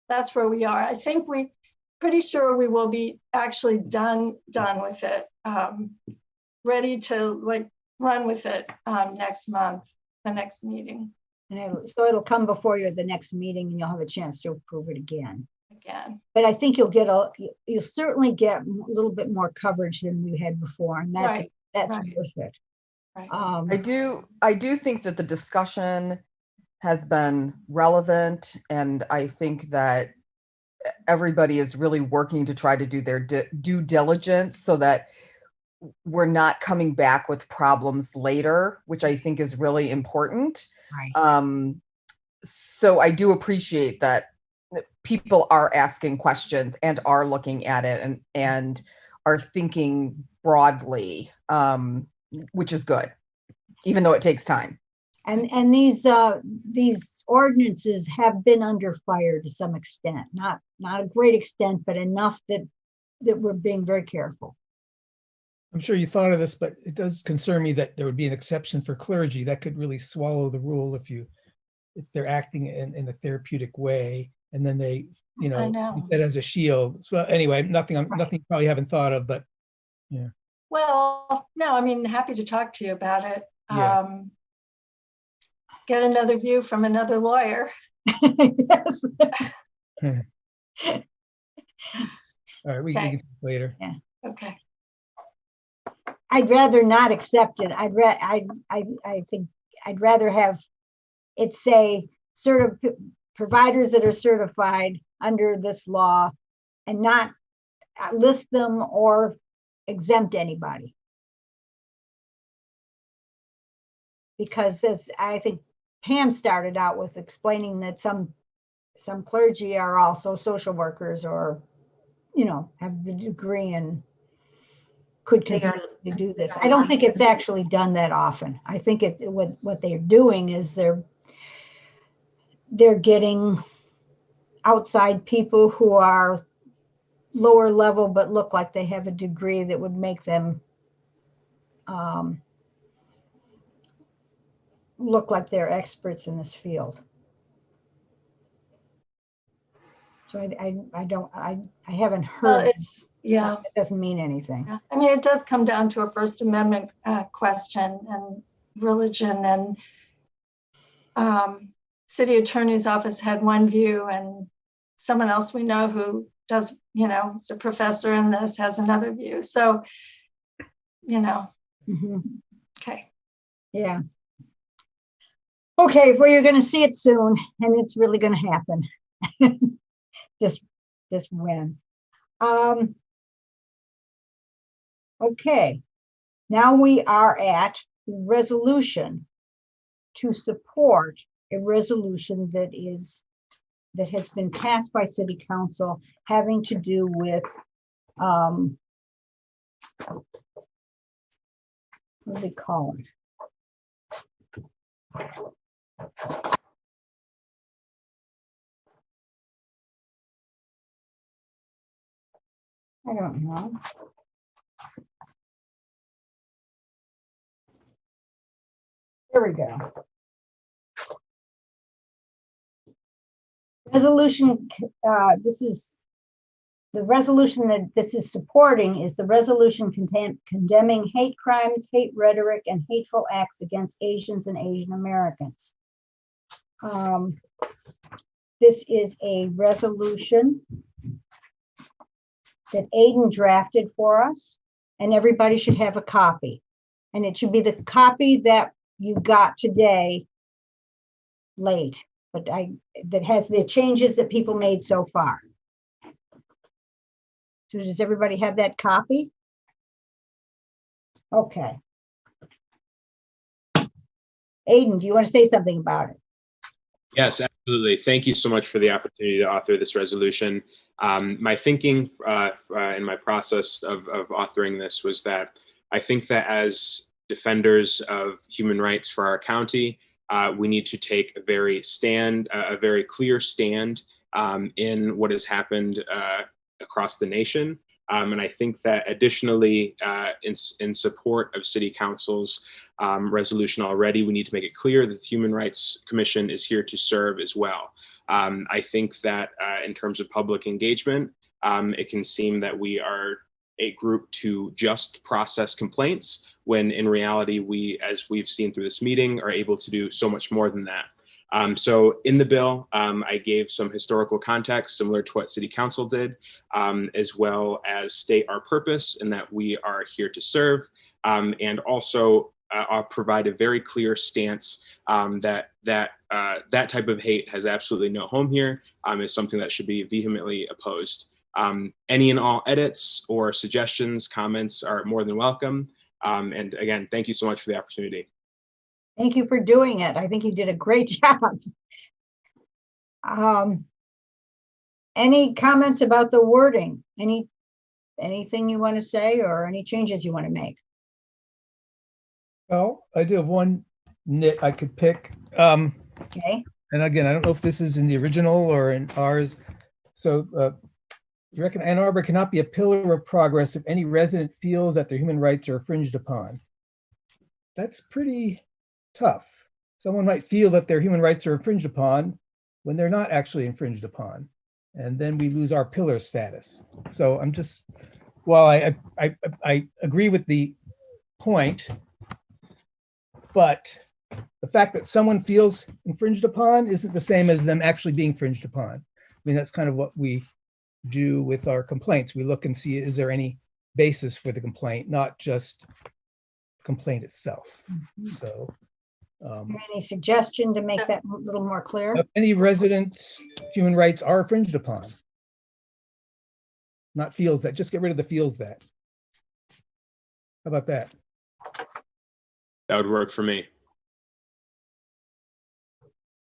that's where we are. I think pretty sure we will be actually done with it, ready to like run with it next month, the next meeting. And it'll come before you at the next meeting, and you'll have a chance to approve it again. But I think you'll certainly get a little bit more coverage than we had before, and that's right. worth it. Right. I do think that the discussion has been relevant, and I think that everybody is really working to try to do their due diligence so that we're not coming back with problems later, which I think is really important. Right. So I do appreciate that people are asking questions and are looking at it and are thinking broadly, which is good, even though it takes time. And these ordinances have been under fire to some extent, not a great extent, but enough that we're being very careful. I'm sure you thought of this, but it does concern me that there would be an exception for clergy that could really swallow the rule if they're acting in a therapeutic way, and then they, use that as a shield. So anyway, nothing you probably haven't thought of, but yeah. Well, no, I mean, happy to talk to you about it. Yeah. Get another view from another lawyer. Yes. All right, we can talk later. Yeah. Okay. I'd rather not accept it. I think I'd rather have it say providers that are certified under this law, and not list them or exempt anybody. Because as I think Pam started out with explaining that some clergy are also social workers, or have the degree and could consider to do this. I don't think it's actually done that often. I think what they're doing is they're getting outside people who are lower level but look like they have a degree that would make them look like they're experts in this field. So I haven't heard. Well, it doesn't mean anything. Yeah. I mean, it does come down to a First Amendment question, and religion, and city attorney's office had one view, and someone else we know who does, is a professor in this, has another view. So, Mm-hmm. Okay. Yeah. Okay, well, you're going to see it soon, and it's really going to happen. just when. Okay, now we are at resolution to support a resolution that has been passed by City Council having to do with what do they call it? I don't know. There we go. Resolution, this is the resolution that this is supporting is the resolution condemning hate crimes, hate rhetoric, and hateful acts against Asians and Asian Americans. This is a resolution that Aiden drafted for us, and everybody should have a copy. And it should be the copy that you got today late, but that has the changes that people made so far. So does everybody have that copy? Okay. Aiden, do you want to say something about it? Yes, absolutely. Thank you so much for the opportunity to author this resolution. My thinking in my process of authoring this was that I think that as defenders of human rights for our county, we need to take a very clear stand in what has happened across the nation. And I think that additionally, in support of City Council's resolution already, we need to make it clear that the Human Rights Commission is here to serve as well. I think that in terms of public engagement, it can seem that we are a group to just process complaints, when in reality, we, as we've seen through this meeting, are able to do so much more than that. So in the bill, I gave some historical context similar to what City Council did, as well as state our purpose and that we are here to serve, and also provide a very clear stance that type of hate has absolutely no home here, is something that should be vehemently opposed. Any and all edits or suggestions, comments are more than welcome. And again, thank you so much for the opportunity. Thank you for doing it. I think you did a great job. Any comments about the wording? Anything you want to say or any changes you want to make? Well, I do have one nit I could pick. Okay. And again, I don't know if this is in the original or in ours. So you reckon Ann Arbor cannot be a pillar of progress if any resident feels that their human rights are infringed upon. That's pretty tough. Someone might feel that their human rights are infringed upon when they're not actually infringed upon. And then we lose our pillar status. So I'm just, while I agree with the point, but the fact that someone feels infringed upon isn't the same as them actually being infringed upon. I mean, that's kind of what we do with our complaints. We look and see, is there any basis for the complaint, not just the complaint itself. So Any suggestion to make that a little more clear? if any residents' human rights are infringed upon, not feels that, just get rid of the feels that. How about that? That would work for me.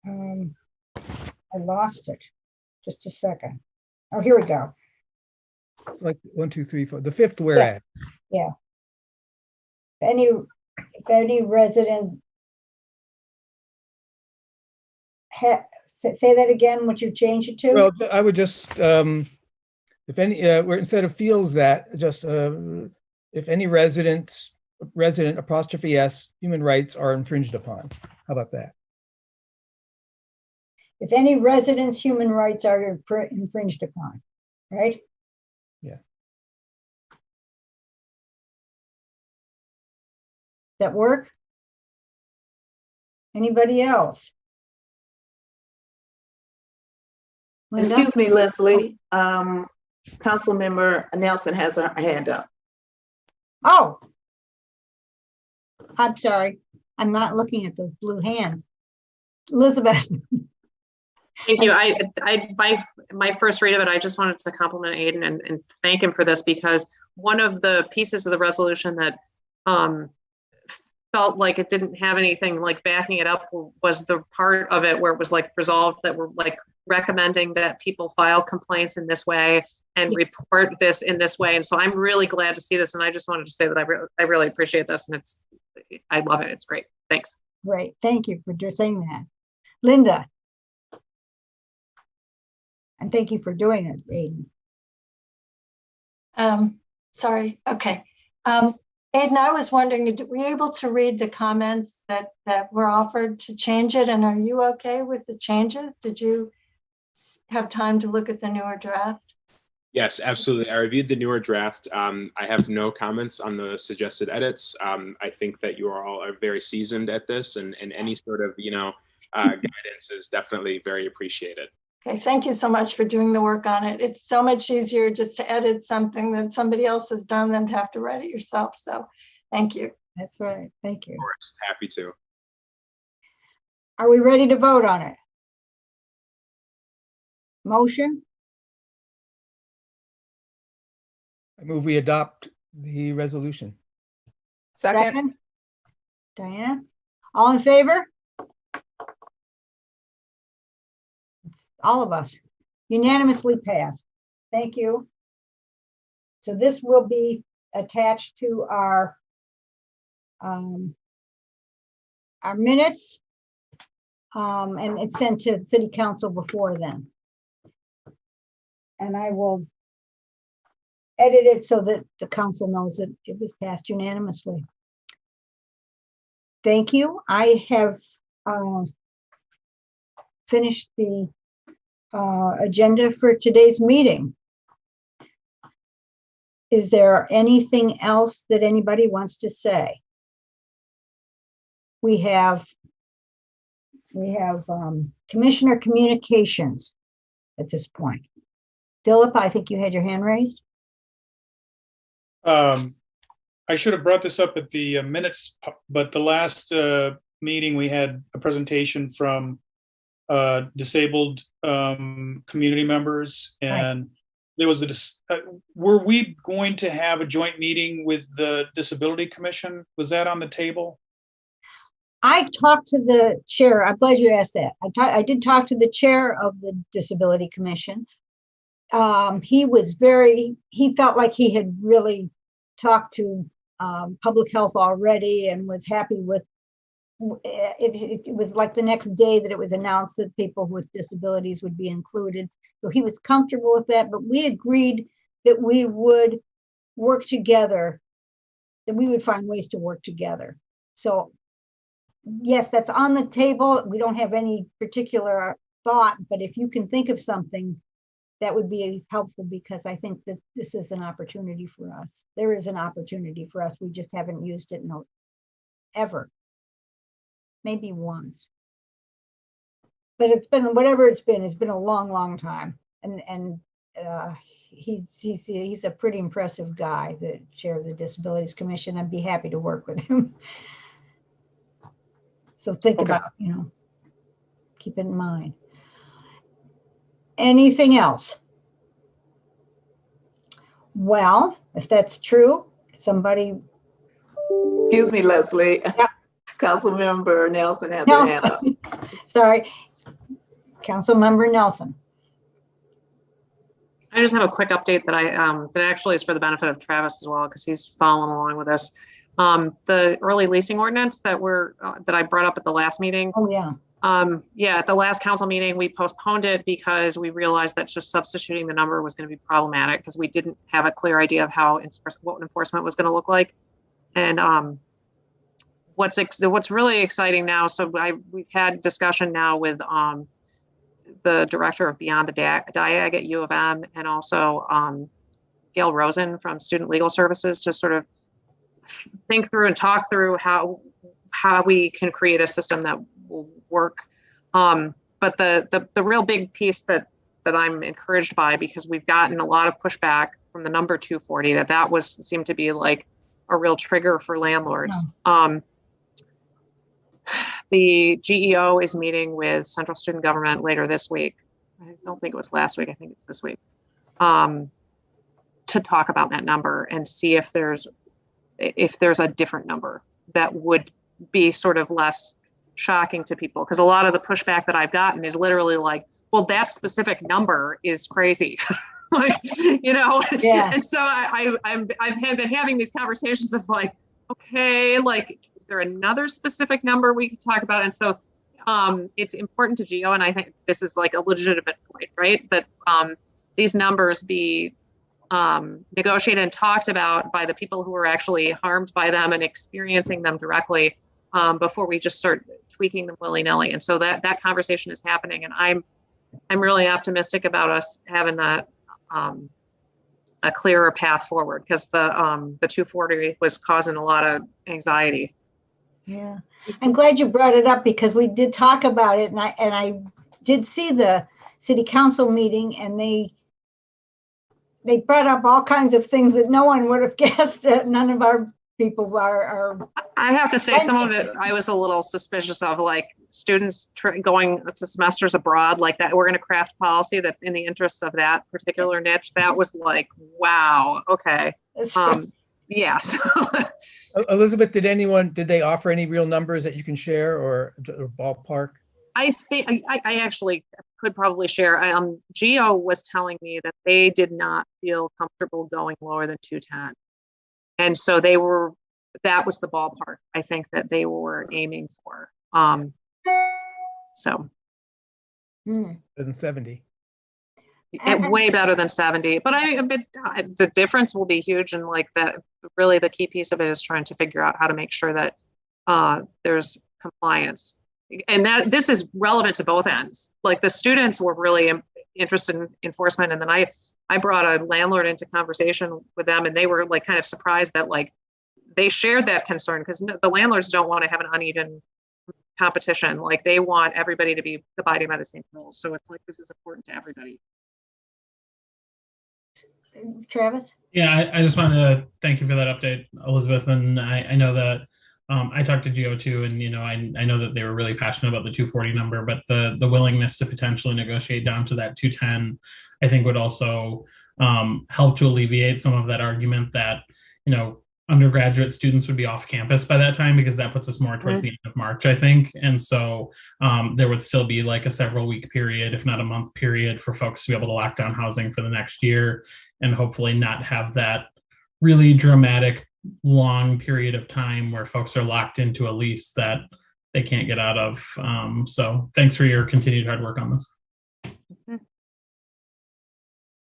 I lost it. Just a second. Oh, here we go. It's like 1, 2, 3, 4. The fifth whereas. Yeah. If any resident say that again, what you changed it to? Well, I would just, if any, where instead of feels that, just if any resident apostrophe S human rights are infringed upon. How about that? If any resident's human rights are infringed upon, right? Yeah. That work? Anybody else? Linda? Excuse me, Leslie. Councilmember Nelson has her hand up. Oh, I'm sorry. I'm not looking at the blue hands. Elizabeth. Thank you. My first read of it, I just wanted to compliment Aiden and thank him for this, because one of the pieces of the resolution that felt like it didn't have anything like backing it up was the part of it where it was like resolved that we're like recommending that people file complaints in this way and report this in this way. And so I'm really glad to see this. And I just wanted to say that I really appreciate this, and I love it. It's great. Thanks. Great. Thank you for just saying that. Linda. And thank you for doing it, Aiden. Sorry. Okay. Aiden, I was wondering, were you able to read the comments that were offered to change it? And are you okay with the changes? Did you have time to look at the newer draft? Yes, absolutely. I reviewed the newer draft. I have no comments on the suggested edits. I think that you all are very seasoned at this, and any sort of, guidance is definitely very appreciated. Okay, thank you so much for doing the work on it. It's so much easier just to edit something that somebody else has done than to have to write it yourself. So thank you. That's right. Thank you. Of course, happy to. Are we ready to vote on it? Motion, I move we adopt the resolution. Second, second. Diana, all in favor? All of us unanimously passed. Thank you. So this will be attached to our minutes. And it's sent to city council before then. And I will edit it so that the council knows that it was passed unanimously. Thank you. I have finished the agenda for today's meeting. Is there anything else that anybody wants to say? We have Commissioner Communications at this point. Philip, I think you had your hand raised. I should have brought this up at the minutes, but the last meeting we had a presentation from disabled community members, and there was were we going to have a joint meeting with the Disability Commission? Was that on the table? I talked to the chair. I'm glad you asked that. I did talk to the chair of the Disability Commission. He felt like he had really talked to public health already and was happy with it. It was like the next day that it was announced that people with disabilities would be included. So he was comfortable with that, but we agreed that we would work together, that we would find ways to work together. So yes, that's on the table. We don't have any particular thought, but if you can think of something, that would be helpful, because I think that this is an opportunity for us. There is an opportunity for us. We just haven't used it ever. Maybe once. But it's been, whatever it's been a long, long time. And he's a pretty impressive guy, the chair of the Disabilities Commission. I'd be happy to work with him. So think about, keep it in mind. Anything else? Well, if that's true, somebody. Excuse me, Leslie. Yep. Councilmember Nelson has her hand up. Sorry, Councilmember Nelson. I just have a quick update that that actually is for the benefit of Travis as well, because he's following along with us. The early leasing ordinance that I brought up at the last meeting. Oh yeah. At the last council meeting, we postponed it because we realized that just substituting the number was going to be problematic, because we didn't have a clear idea of what enforcement was going to look like. And what's really exciting now, so we've had discussion now with the director of Beyond the Diag at U of M, and also Gail Rosen from Student Legal Services, to sort of think through and talk through how we can create a system that will work. But the real big piece that I'm encouraged by, because we've gotten a lot of pushback from the number 240, that seemed to be like a real trigger for landlords. Yeah. The GEO is meeting with Central Student Government later this week. I don't think it was last week. I think it's this week. To talk about that number and see if there's a different number that would be sort of less shocking to people. Because a lot of the pushback that I've gotten is literally like, well, that specific number is crazy. Like, yeah. And so I've been having these conversations of like, okay, like, is there another specific number we could talk about? And so it's important to GEO, and I think this is like a legitimate point, right? That these numbers be negotiated and talked about by the people who are actually harmed by them and experiencing them directly, before we just start tweaking them willy-nilly. And so that conversation is happening, and I'm really optimistic about us having that a clearer path forward, because the 240 was causing a lot of anxiety. Yeah, I'm glad you brought it up, because we did talk about it, and I did see the city council meeting, and they brought up all kinds of things that no one would have guessed, that none of our people, our I have to say, some of it, I was a little suspicious of, like students going to semesters abroad like that. We're going to craft policy that's in the interests of that particular niche. That was like, wow. Okay. Yes. Elizabeth, did they offer any real numbers that you can share or ballpark? I think I actually could probably share. Geo was telling me that they did not feel comfortable going lower than 210. And so that was the ballpark I think that they were aiming for. So. Than 70. Way better than 70, but the difference will be huge. And like that, really the key piece of it is trying to figure out how to make sure that there's compliance. And that this is relevant to both ends. Like the students were really interested in enforcement. And then I brought a landlord into conversation with them, and they were like kind of surprised that like they shared that concern, because the landlords don't want to have an uneven competition. Like they want everybody to be abiding by the same rules. So it's like, this is important to everybody. Travis? Yeah, I just wanted to thank you for that update, Elizabeth. And I know that I talked to Geo too, and I know that they were really passionate about the 240 number, but the willingness to potentially negotiate down to that 210, I think would also help to alleviate some of that argument that undergraduate students would be off campus by that time, because that puts us more towards the end of March, I think. And so there would still be like a several week period, if not a month period, for folks to be able to lock down housing for the next year, and hopefully not have that really dramatic long period of time where folks are locked into a lease that they can't get out of. So thanks for your continued hard work on this.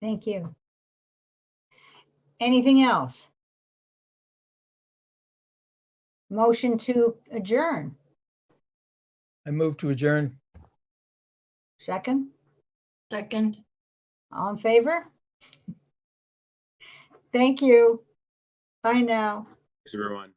Thank you. Anything else? Motion to adjourn. I move to adjourn. Second? Second. All in favor? Thank you. Bye now. Thanks, everyone.